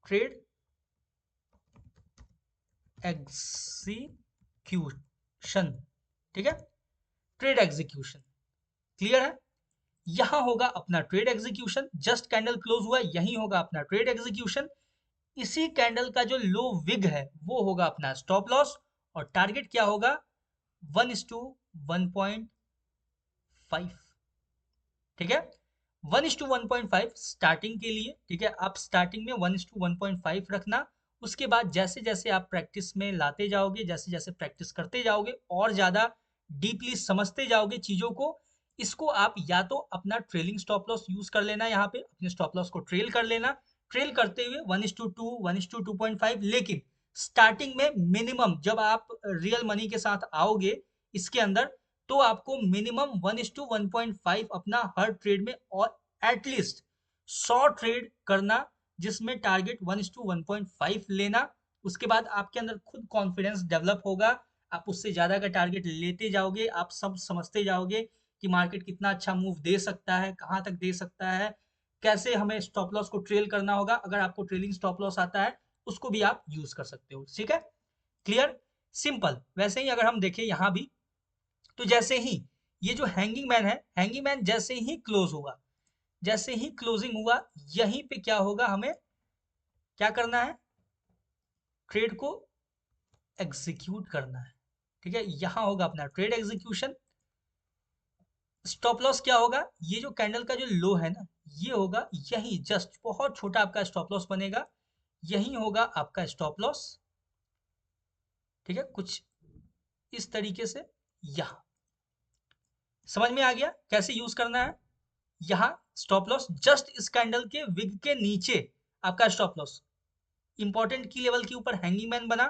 ट्रेड एग्जीक्यूशन, ठीक है, ट्रेड एग्जीक्यूशन, क्लियर है, यहां होगा अपना trade execution, just candle close हुआ, यहीं होगा अपना ट्रेड एग्जीक्यूशन, इसी कैंडल का जो लो विग है वो होगा अपना स्टॉप लॉस, और टारगेट क्या होगा 1:1.5, ठीक है, 1:1.5 स्टार्टिंग के लिए, ठीक है, आप स्टार्टिंग में 1:1.5 रखना, उसके बाद जैसे जैसे आप प्रैक्टिस में लाते जाओगे, जैसे जैसे प्रैक्टिस करते जाओगे और ज्यादा डीपली समझते जाओगे चीजों को, इसको आप या तो अपना ट्रेलिंग स्टॉप लॉस यूज कर लेना, यहाँ पे अपने स्टॉप लॉस को ट्रेल कर लेना, ट्रेल करते हुए 1:2 1:2.5, लेकिन स्टार्टिंग में मिनिमम जब आप रियल मनी के साथ आओगे इसके अंदर, तो आपको मिनिमम 1:1.5 अपना हर ट्रेड में और एटलीस्ट 100 ट्रेड करना, जिसमें टारगेट 1:1.5 लेना, उसके बाद आपके अंदर खुद कॉन्फिडेंस डेवलप होगा, आप उससे ज्यादा का टारगेट लेते जाओगे, आप सब समझते जाओगे कि मार्केट कितना अच्छा मूव दे सकता है, कहाँ तक दे सकता है, कैसे हमें स्टॉप लॉस को ट्रेल करना होगा, अगर आपको ट्रेलिंग स्टॉप लॉस आता है उसको भी आप यूज कर सकते हो, ठीक है, क्लियर, सिंपल। वैसे ही अगर हम देखें यहाँ भी तो जैसे ही ये जो हैंगिंग मैन है, हैंगिंग मैन जैसे ही क्लोज हुआ, जैसे ही क्लोजिंग हुआ, यहीं पे क्या होगा, हमें क्या करना है, ट्रेड को एग्जीक्यूट करना है। ठीक है, यहां होगा अपना ट्रेड एग्जीक्यूशन। स्टॉप लॉस क्या होगा, ये जो कैंडल का जो लो है ना, ये होगा यही, जस्ट बहुत छोटा आपका स्टॉप लॉस बनेगा, यही होगा आपका स्टॉप लॉस। ठीक है, कुछ इस तरीके से। यहां समझ में आ गया कैसे यूज करना है। यहां स्टॉप लॉस जस्ट इस कैंडल के विग के नीचे आपका स्टॉप लॉस, इंपॉर्टेंट की लेवल के ऊपर हैंगिंग मैन बना,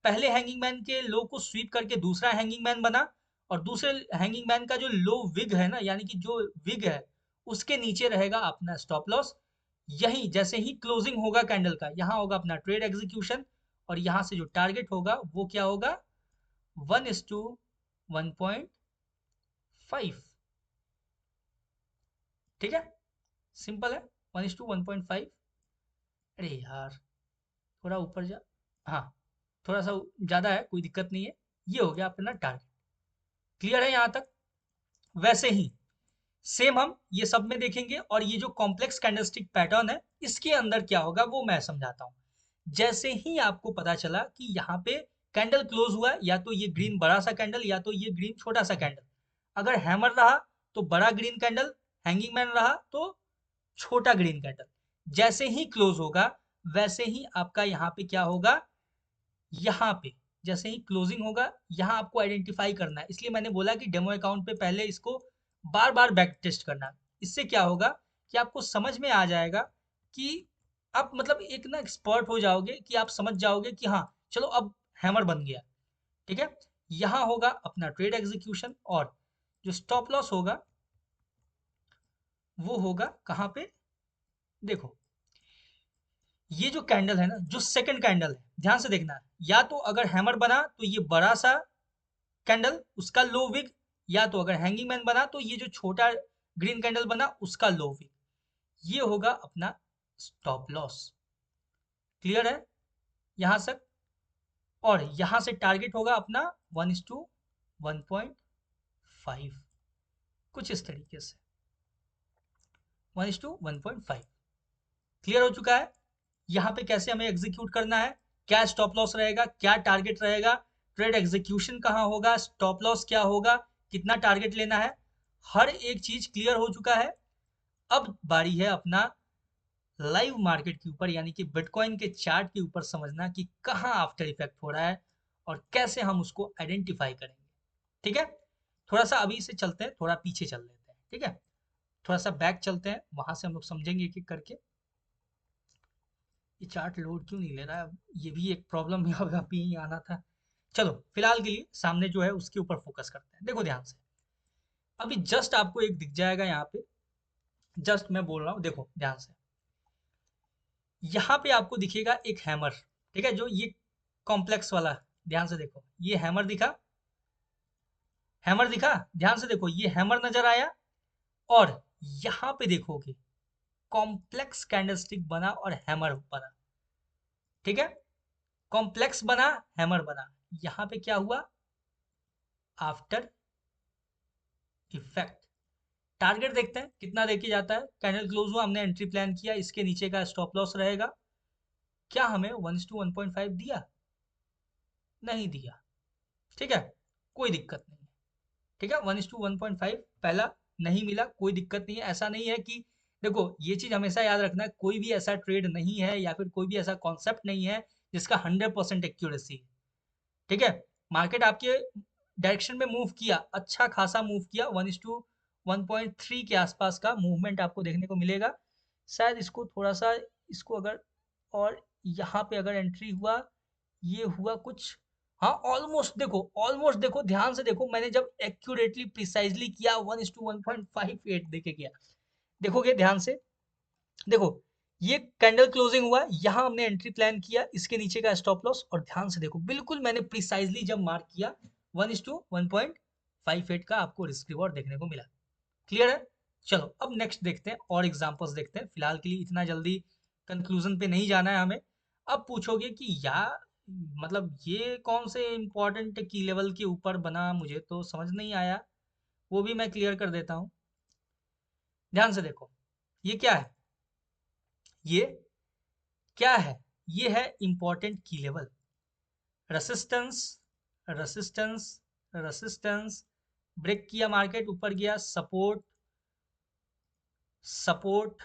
पहले हैंगिंग मैन के लो को स्वीप करके दूसरा हैंगिंग मैन बना, और दूसरे हैंगिंग मैन का जो लो विग है ना, यानी कि जो विग है उसके नीचे रहेगा अपना स्टॉप लॉस। यही जैसे ही क्लोजिंग होगा कैंडल का, यहाँ होगा अपना ट्रेड एग्जीक्यूशन, और यहाँ से जो टारगेट होगा वो क्या होगा, 1:1.5। ठीक है, सिंपल है, 1:1.5। अरे यार, थोड़ा ऊपर जा, हाँ थोड़ा सा ज्यादा है, कोई दिक्कत नहीं है। ये हो गया अपना टारगेट। क्लियर है यहाँ तक। वैसे ही सेम हम ये सब में देखेंगे, और ये जो कॉम्प्लेक्स कैंडलस्टिक पैटर्न है इसके अंदर क्या होगा वो मैं समझाता हूँ। जैसे ही आपको पता चला कि यहाँ पे कैंडल क्लोज हुआ, या तो ये ग्रीन बड़ा सा कैंडल, या तो ये ग्रीन छोटा सा कैंडल, अगर हैमर रहा तो बड़ा ग्रीन कैंडल, हैंगिंग मैन रहा तो छोटा ग्रीन कैंडल, जैसे ही क्लोज होगा वैसे ही आपका यहाँ पे क्या होगा, यहाँ पे जैसे ही क्लोजिंग होगा, यहाँ आपको आइडेंटिफाई करना है। इसलिए मैंने बोला कि डेमो अकाउंट पे पहले इसको बार बार बैक टेस्ट करना। इससे क्या होगा कि आपको समझ में आ जाएगा कि आप मतलब एक ना एक्सपर्ट हो जाओगे, कि आप समझ जाओगे कि हाँ चलो अब हैमर बन गया। ठीक है, यहाँ होगा अपना ट्रेड एग्जीक्यूशन, और जो स्टॉप लॉस होगा वो होगा कहाँ पे, देखो ये जो कैंडल है ना, जो सेकंड कैंडल है, ध्यान से देखना है, या तो अगर हैमर बना तो ये बड़ा सा कैंडल उसका लो विग, या तो अगर हैंगिंग मैन बना तो ये जो छोटा ग्रीन कैंडल बना उसका लो विग, ये होगा अपना स्टॉप लॉस। क्लियर है यहां तक। और यहां से टारगेट होगा अपना 1:1.5, कुछ इस तरीके से 1:1.5। क्लियर हो चुका है। यहाँ पे कैसे हमें एग्जीक्यूट करना है, क्या स्टॉप लॉस रहेगा, क्या टारगेट रहेगा, ट्रेड एग्जीक्यूशन कहाँ होगा, स्टॉप लॉस क्या होगा, कितना टारगेट लेना है, हर एक चीज क्लियर हो चुका है। अब बारी है अपना लाइव मार्केट के ऊपर, यानी कि बिटकॉइन के चार्ट के ऊपर समझना कि कहाँ आफ्टर इफेक्ट हो रहा है और कैसे हम उसको आइडेंटिफाई करेंगे। ठीक है, थोड़ा सा अभी से चलते हैं, थोड़ा पीछे चल लेते हैं। ठीक है, थोड़ा सा बैक चलते हैं, वहां से हम लोग समझेंगे एक एक करके। ये चार्ट लोड क्यों नहीं ले रहा है, ये भी एक प्रॉब्लम यहाँ पे ही आना था। चलो फिलहाल के लिए सामने जो है उसके ऊपर फोकस करते हैं। देखो ध्यान से, अभी जस्ट आपको एक दिख जाएगा यहाँ पे, जस्ट मैं बोल रहा हूँ, देखो ध्यान से, यहाँ पे आपको दिखेगा एक हैमर। ठीक है, जो ये कॉम्प्लेक्स वाला, ध्यान से देखो, ये हैमर दिखा, हैमर दिखा, ध्यान से देखो, ये हैमर नजर आया, और यहाँ पे देखोगे कॉम्प्लेक्स कैंडलस्टिक बना और हैमर बना। ठीक है, कॉम्प्लेक्स बना, हैमर बना, यहाँ पे क्या हुआ, आफ्टर इफेक्ट। टारगेट देखते हैं कितना देके जाता है, कैंडल क्लोज हुआ, हमने एंट्री प्लान किया, इसके नीचे का स्टॉप लॉस रहेगा, क्या हमें 1:1.5 दिया, नहीं दिया। ठीक है, कोई दिक्कत नहीं है। ठीक है, 1:1.5 पहला नहीं मिला, कोई दिक्कत नहीं है। ऐसा नहीं है कि, देखो ये चीज हमेशा याद रखना है, कोई भी ऐसा ट्रेड नहीं है या फिर कोई भी ऐसा कॉन्सेप्ट नहीं है जिसका 100% एक्यूरेसी है। ठीक है, मार्केट आपके डायरेक्शन में मूव किया, अच्छा खासा मूव किया, 1:1.3 के आसपास का मूवमेंट आपको देखने को मिलेगा। शायद इसको थोड़ा सा, इसको अगर, और यहाँ पे अगर एंट्री हुआ, ये हुआ कुछ, हाँ ऑलमोस्ट देखो, ऑलमोस्ट देखो, ध्यान से देखो, मैंने जब एक्यूरेटली प्रिसाइजली किया 1:1.58 देके किया, देखोगे ध्यान से, देखो ये कैंडल क्लोजिंग हुआ, यहाँ हमने एंट्री प्लान किया, इसके नीचे का स्टॉप लॉस, और ध्यान से देखो बिल्कुल मैंने प्रिसाइजली जब मार्क किया 1:1.58 का आपको रिस्क रिवॉर्ड देखने को मिला। क्लियर है। चलो अब नेक्स्ट देखते हैं, और एग्जांपल्स देखते हैं, फिलहाल के लिए इतना जल्दी कंक्लूजन पे नहीं जाना है हमें। अब पूछोगे कि यार मतलब ये कौन से इंपॉर्टेंट की लेवल के ऊपर बना, मुझे तो समझ नहीं आया। वो भी मैं क्लियर कर देता हूँ। ध्यान से देखो, ये क्या है, ये क्या है, ये है इंपॉर्टेंट की level. Resistance, resistance, resistance, break किया मार्केट, ऊपर गया, सपोर्ट, सपोर्ट,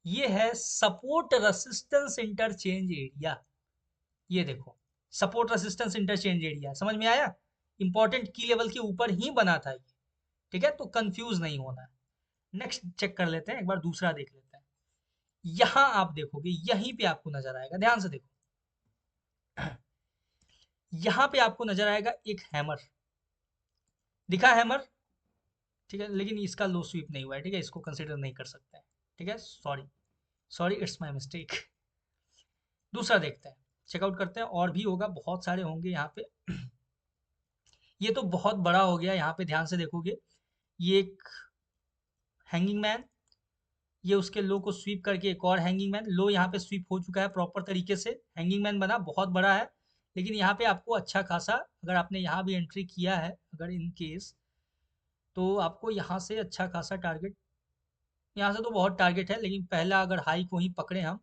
ये है सपोर्ट रेसिस्टेंस इंटरचेंज एरिया। ये देखो, सपोर्ट रेसिस्टेंस इंटरचेंज एरिया, समझ में आया? इंपॉर्टेंट की लेवल के ऊपर ही बना था ये। ठीक है, तो कंफ्यूज नहीं होना है। नेक्स्ट चेक कर लेते हैं, एक बार दूसरा देख लेते हैं। यहां आप देखोगे, यहीं पे आपको नजर आएगा, ध्यान से देखो, यहां पे आपको नजर आएगा एक हैमर, दिखा हैमर? ठीक है, लेकिन इसका लो स्वीप नहीं हुआ है, ठीक है, इसको कंसिडर नहीं कर सकते हैं। ठीक है, sorry, sorry, it's my mistake. दूसरा देखते हैं, चेकआउट करते हैं, और भी होगा, बहुत सारे होंगे यहाँ पे। ये तो बहुत बड़ा हो गया, यहाँ पे ध्यान से देखोगे, ये एक हैंगिंग मैन, ये उसके लो को स्वीप करके एक और हैंगिंग मैन, लो यहाँ पे स्वीप हो चुका है प्रॉपर तरीके से, हैंगिंग मैन बना, बहुत बड़ा है। लेकिन यहाँ पे आपको अच्छा खासा, अगर आपने यहाँ भी एंट्री किया है, अगर इन केस, तो आपको यहाँ से अच्छा खासा टारगेट, यहाँ से तो बहुत टारगेट है, लेकिन पहला अगर हाई को ही पकड़े हम,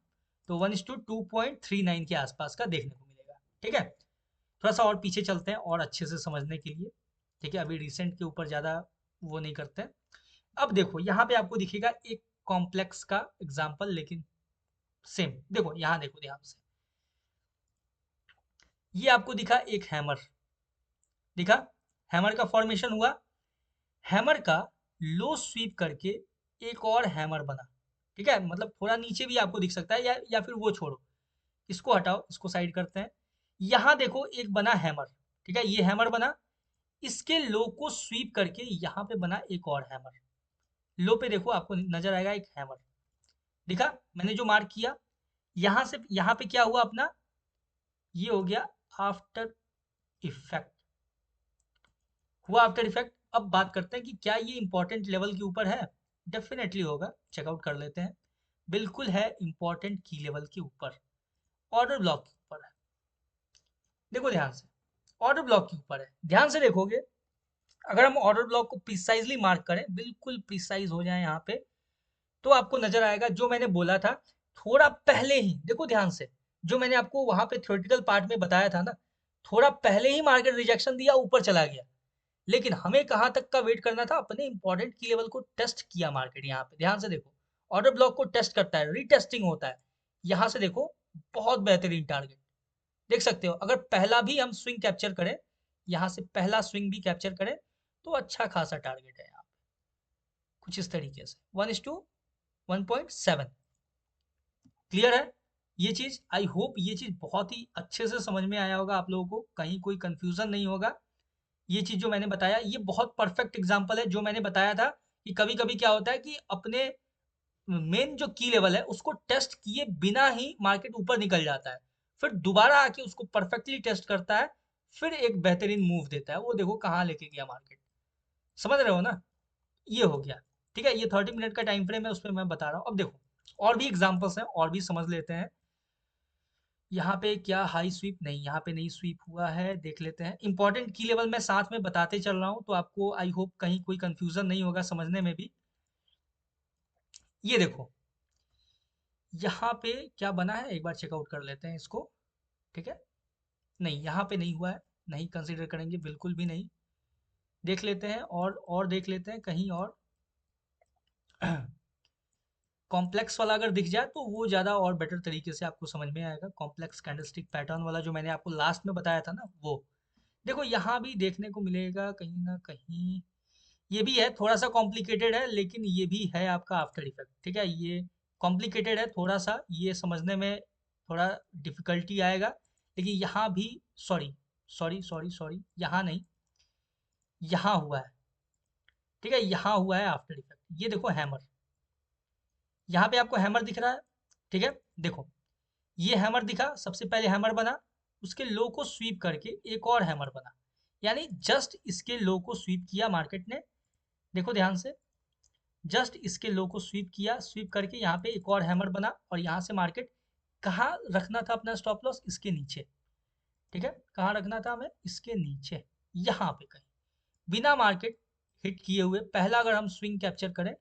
तो 1:2.39 के आसपास का देखने को मिलेगा। ठीक है, थोड़ा सा और पीछे चलते हैं और अच्छे से समझने के लिए। ठीक है, अभी रिसेंट के ऊपर ज़्यादा वो नहीं करते हैं। अब देखो, यहाँ पे आपको दिखेगा एक कॉम्प्लेक्स का एग्जाम्पल, लेकिन सेम। देखो यहाँ देखो ध्यान से, ये आपको दिखा एक हैमर, दिखा, हैमर का फॉर्मेशन हुआ, हैमर का लो स्वीप करके एक और हैमर बना। ठीक है, मतलब थोड़ा नीचे भी आपको दिख सकता है, या फिर वो छोड़ो, इसको हटाओ, इसको साइड करते हैं। यहाँ देखो एक बना हैमर, ठीक है, ये हैमर बना, इसके लो को स्वीप करके यहाँ पे बना एक और हैमर। लो पे देखो आपको नजर आएगा एक हैमर, दिखा मैंने जो मार्क किया, यहाँ से यहाँ पे क्या हुआ अपना, ये हो गया आफ्टर इफेक्ट, हुआ आफ्टर इफेक्ट। अब बात करते हैं कि क्या ये इंपॉर्टेंट लेवल के ऊपर है? डेफिनेटली होगा, चेकआउट कर लेते हैं। बिल्कुल है, इंपॉर्टेंट की लेवल के ऊपर, ऑर्डर ब्लॉक के ऊपर है। देखो ध्यान से, ऑर्डर ब्लॉक के ऊपर है, ध्यान से देखोगे, अगर हम ऑर्डर ब्लॉक को प्रिसाइजली मार्क करें, बिल्कुल प्रिसाइज हो जाए यहाँ पे, तो आपको नजर आएगा जो मैंने बोला था थोड़ा पहले ही। देखो ध्यान से, जो मैंने आपको वहां पे थ्योरेटिकल पार्ट में बताया था ना, थोड़ा पहले ही मार्केट रिजेक्शन दिया, ऊपर चला गया, लेकिन हमें कहाँ तक का वेट करना था, अपने इंपॉर्टेंट की लेवल को टेस्ट किया मार्केट। यहाँ पे ध्यान से देखो, ऑर्डर ब्लॉक को टेस्ट करता है, रीटेस्टिंग होता है। यहाँ से देखो, बहुत बेहतरीन टारगेट देख सकते हो, अगर पहला भी हम स्विंग कैप्चर करें, यहाँ से पहला स्विंग भी कैप्चर करें, तो अच्छा खासा टारगेट है यहाँ पे, कुछ इस तरीके से 1:1.7। क्लियर है ये चीज? आई होप ये चीज बहुत ही अच्छे से समझ में आया होगा आप लोगों को, कहीं कोई कंफ्यूजन नहीं होगा। ये चीज जो मैंने बताया, ये बहुत परफेक्ट एग्जांपल है। जो मैंने बताया था कि कभी कभी क्या होता है कि अपने मेन जो की लेवल है उसको टेस्ट किए बिना ही मार्केट ऊपर निकल जाता है, फिर दोबारा आके उसको परफेक्टली टेस्ट करता है, फिर एक बेहतरीन मूव देता है। वो देखो कहाँ लेके गया मार्केट, समझ रहे हो ना? ये हो गया। ठीक है, ये 30 मिनट का टाइम फ्रेम है, उसमें मैं बता रहा हूँ। अब देखो और भी एग्जाम्पल्स हैं, और भी समझ लेते हैं। यहाँ पे क्या हाई स्वीप? नहीं, यहाँ पे नहीं स्वीप हुआ है, देख लेते हैं। इंपॉर्टेंट की लेवल मैं साथ में बताते चल रहा हूँ, तो आपको आई होप कहीं कोई कंफ्यूजन नहीं होगा समझने में भी। ये देखो, यहाँ पे क्या बना है, एक बार चेकआउट कर लेते हैं इसको। ठीक है, नहीं यहाँ पे नहीं हुआ है, नहीं कंसीडर करेंगे, बिल्कुल भी नहीं। देख लेते हैं और देख लेते हैं कहीं और। कॉम्प्लेक्स वाला अगर दिख जाए तो वो ज़्यादा और बेटर तरीके से आपको समझ में आएगा। कॉम्प्लेक्स कैंडलस्टिक पैटर्न वाला जो मैंने आपको लास्ट में बताया था ना, वो देखो यहाँ भी देखने को मिलेगा कहीं ना कहीं। ये भी है, थोड़ा सा कॉम्प्लिकेटेड है, लेकिन ये भी है आपका आफ्टर इफेक्ट। ठीक है, ये कॉम्प्लिकेटेड है थोड़ा सा, ये समझने में थोड़ा डिफिकल्टी आएगा, लेकिन यहाँ भी, सॉरी सॉरी सॉरी सॉरी, यहाँ नहीं, यहाँ हुआ है। ठीक है, यहाँ हुआ है आफ्टर इफेक्ट। ये देखो हैमर, यहाँ पे आपको हैमर दिख रहा है। ठीक है, देखो, ये हैमर दिखा, सबसे पहले हैमर बना, उसके लो को स्वीप करके एक और हैमर बना, यानी जस्ट इसके लो को स्वीप किया मार्केट ने। देखो ध्यान से, जस्ट इसके लो को स्वीप किया, स्वीप करके यहाँ पे एक और हैमर बना, और यहाँ से मार्केट कहाँ रखना था अपना स्टॉप लॉस? इसके नीचे। ठीक है, कहाँ रखना था हमें, इसके नीचे, यहाँ पे कहीं, बिना मार्केट हिट किए हुए पहला अगर हम स्विंग कैप्चर करें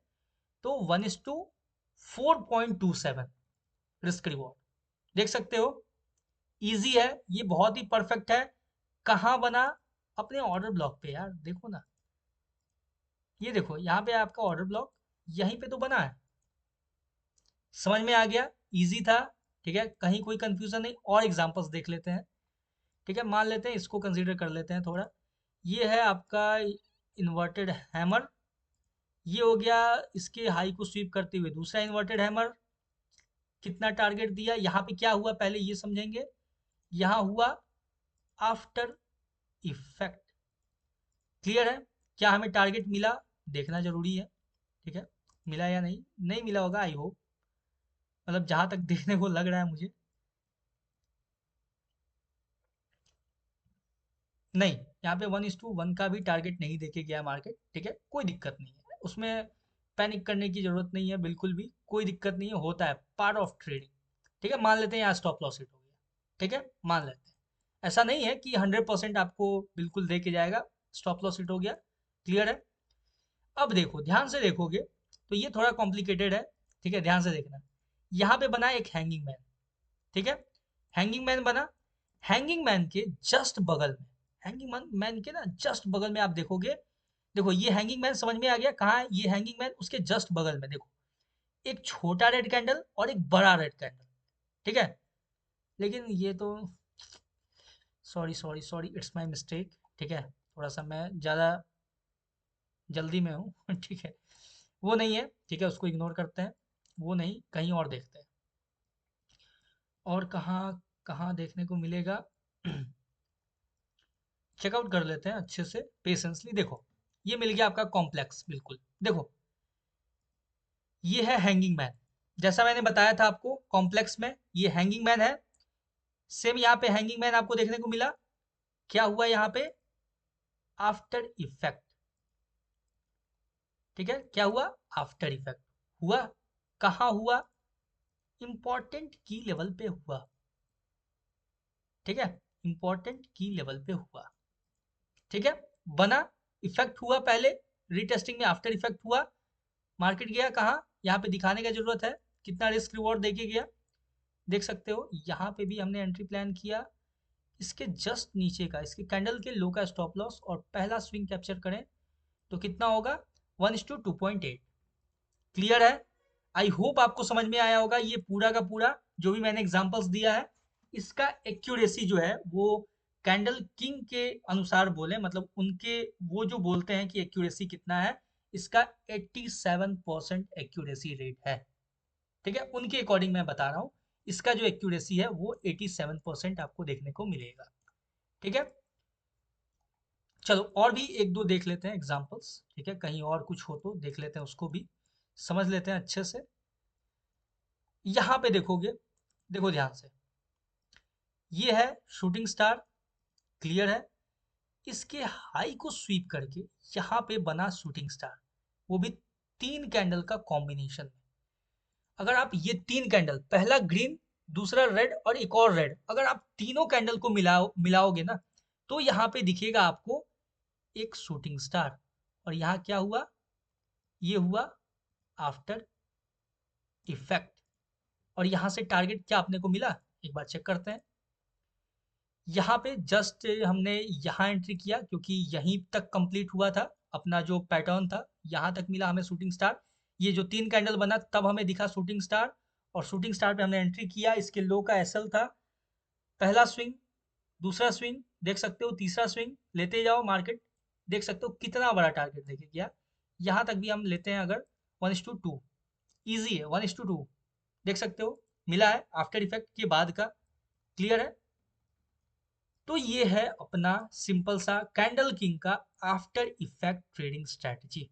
तो 1:4.27 रिस्क रिवॉर्ड, देख सकते हो, इजी है, ये बहुत ही परफेक्ट है। कहाँ बना, अपने ऑर्डर ब्लॉक पे यार, देखो ना, ये देखो यहाँ पे आपका ऑर्डर ब्लॉक, यहीं पे तो बना है। समझ में आ गया, इजी था, ठीक है, कहीं कोई कंफ्यूजन नहीं। और एग्जांपल्स देख लेते हैं, ठीक है, मान लेते हैं इसको कंसीडर कर लेते हैं थोड़ा। ये है आपका इन्वर्टेड हैमर, ये हो गया इसके हाई को स्वीप करते हुए दूसरा इन्वर्टेड हैमर, कितना टारगेट दिया, यहाँ पे क्या हुआ पहले ये समझेंगे, यहाँ हुआ आफ्टर इफेक्ट, क्लियर है, क्या हमें टारगेट मिला, देखना जरूरी है, ठीक है, मिला या नहीं, नहीं मिला होगा आई होप, मतलब जहां तक देखने को लग रहा है मुझे, नहीं, यहाँ पे 1:1 का भी टारगेट नहीं देके गया मार्केट, ठीक है, कोई दिक्कत नहीं है उसमें, पैनिक करने की जरूरत नहीं है, बिल्कुल भी कोई दिक्कत नहीं है, होता है, पार्ट ऑफ ट्रेडिंग, ठीक है, मान लेते हैं यहाँ स्टॉप लॉस हिट हो गया, ठीक है, मान लेते हैं, ऐसा नहीं है कि 100% आपको बिल्कुल दे के जाएगा, स्टॉप लॉस हिट हो गया, क्लियर है। अब देखो, ध्यान से देखोगे तो ये थोड़ा कॉम्प्लिकेटेड है, ठीक है, ध्यान से देखना, यहाँ पे बना एक हैंगिंग मैन, ठीक है, हैंगिंग मैन बना, हैंगिंग मैन के जस्ट बगल में, हैंगिंग मैन के ना जस्ट बगल में आप देखोगे, देखो ये हैंगिंग मैन समझ में आ गया, कहाँ है ये हैंगिंग मैन, उसके जस्ट बगल में देखो एक छोटा रेड कैंडल और एक बड़ा रेड कैंडल, ठीक है, लेकिन ये तो, sorry sorry sorry, it's my mistake, ठीक है, थोड़ा सा मैं ज़्यादा जल्दी में हूँ ठीक है, वो नहीं है, ठीक है, उसको इग्नोर करते हैं, वो नहीं, कहीं और देखते हैं, और कहाँ कहाँ देखने को मिलेगा चेकआउट कर लेते हैं अच्छे से पेशेंसली, देखो ये मिल गया आपका कॉम्प्लेक्स, बिल्कुल देखो, ये है हैंगिंग मैन, जैसा मैंने बताया था आपको कॉम्प्लेक्स में ये हैंगिंग मैन है, सेम यहाँ पे हैंगिंग मैन आपको देखने को मिला, क्या हुआ यहाँ पे, आफ्टर इफेक्ट, ठीक है, क्या हुआ, आफ्टर इफेक्ट हुआ, कहाँ हुआ, इंपॉर्टेंट की लेवल पे हुआ, ठीक है, इंपॉर्टेंट की लेवल पे हुआ, ठीक है, बना, इफेक्ट हुआ पहले, रीटेस्टिंग में आफ्टर इफेक्ट हुआ, मार्केट गया कहाँ, यहाँ पे दिखाने का जरूरत है, कितना रिस्क रिवॉर्ड देके गया, देख सकते हो, यहाँ पे भी हमने एंट्री प्लान किया, इसके जस्ट नीचे का, इसके कैंडल के लो का स्टॉप लॉस और पहला स्विंग कैप्चर करें तो कितना होगा, 1:2.8, क्लियर है, आई होप आपको समझ में आया होगा, ये पूरा का पूरा जो भी मैंने एग्जांपल्स दिया है, इसका एक्यूरेसी जो है वो कैंडल किंग के अनुसार बोले, मतलब उनके, वो जो बोलते हैं कि एक्यूरेसी कितना है, इसका 87% एक्यूरेसी रेट है, ठीक है, उनके अकॉर्डिंग मैं बता रहा हूँ, इसका जो एक्यूरेसी है वो 87% आपको देखने को मिलेगा, ठीक है, चलो और भी एक दो देख लेते हैं एग्जांपल्स, ठीक है, कहीं और कुछ हो तो देख लेते हैं, उसको भी समझ लेते हैं अच्छे से। यहाँ पे देखोगे, देखो ध्यान से, ये है शूटिंग स्टार, क्लियर है, इसके हाई को स्वीप करके यहाँ पे बना शूटिंग स्टार, वो भी 3 कैंडल का कॉम्बिनेशन में, अगर आप ये 3 कैंडल, पहला ग्रीन, दूसरा रेड और एक और रेड, अगर आप तीनों कैंडल को मिलाओगे ना, तो यहाँ पे दिखेगा आपको एक शूटिंग स्टार, और यहाँ क्या हुआ, ये हुआ आफ्टर इफेक्ट, और यहाँ से टारगेट क्या अपने को मिला, एक बार चेक करते हैं, यहाँ पे जस्ट हमने यहाँ एंट्री किया क्योंकि यहीं तक कंप्लीट हुआ था अपना जो पैटर्न था, यहाँ तक मिला हमें शूटिंग स्टार, ये जो 3 कैंडल बना तब हमें दिखा शूटिंग स्टार, और शूटिंग स्टार पे हमने एंट्री किया, इसके लो का एसएल था, पहला स्विंग, दूसरा स्विंग देख सकते हो, तीसरा स्विंग लेते जाओ मार्केट, देख सकते हो कितना बड़ा टारगेट देखे गया, यहाँ तक भी हम लेते हैं अगर 1:2, ईजी है, 1:2 देख सकते हो, मिला है आफ्टर इफेक्ट के बाद का, क्लियर है, तो ये है अपना सिंपल सा कैंडल किंग का आफ्टर इफेक्ट ट्रेडिंग स्ट्रेटजी,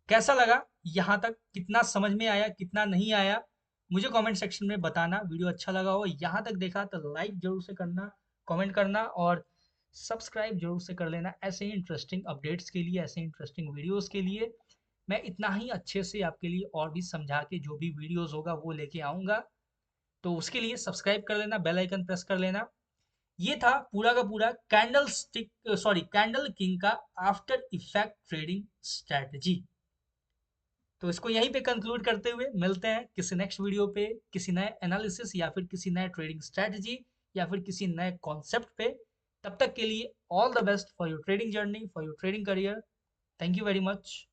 कैसा लगा, यहाँ तक कितना समझ में आया, कितना नहीं आया, मुझे कमेंट सेक्शन में बताना, वीडियो अच्छा लगा हो, यहाँ तक देखा तो लाइक जरूर से करना, कमेंट करना और सब्सक्राइब जरूर से कर लेना, ऐसे ही इंटरेस्टिंग अपडेट्स के लिए, ऐसे इंटरेस्टिंग वीडियोस के लिए मैं इतना ही अच्छे से आपके लिए और भी समझा के जो भी वीडियोस होगा वो लेके आऊँगा, तो उसके लिए सब्सक्राइब कर लेना, बेल आइकन प्रेस कर लेना, ये था पूरा का पूरा कैंडल किंग का आफ्टर इफेक्ट ट्रेडिंग स्ट्रेटजी। तो इसको यहीं पे कंक्लूड करते हुए मिलते हैं किसी नेक्स्ट वीडियो पे, किसी नए एनालिसिस या फिर किसी नए ट्रेडिंग स्ट्रेटजी या फिर किसी नए कॉन्सेप्ट पे। तब तक के लिए all the best for your trading journey, for your trading career. Thank you very much.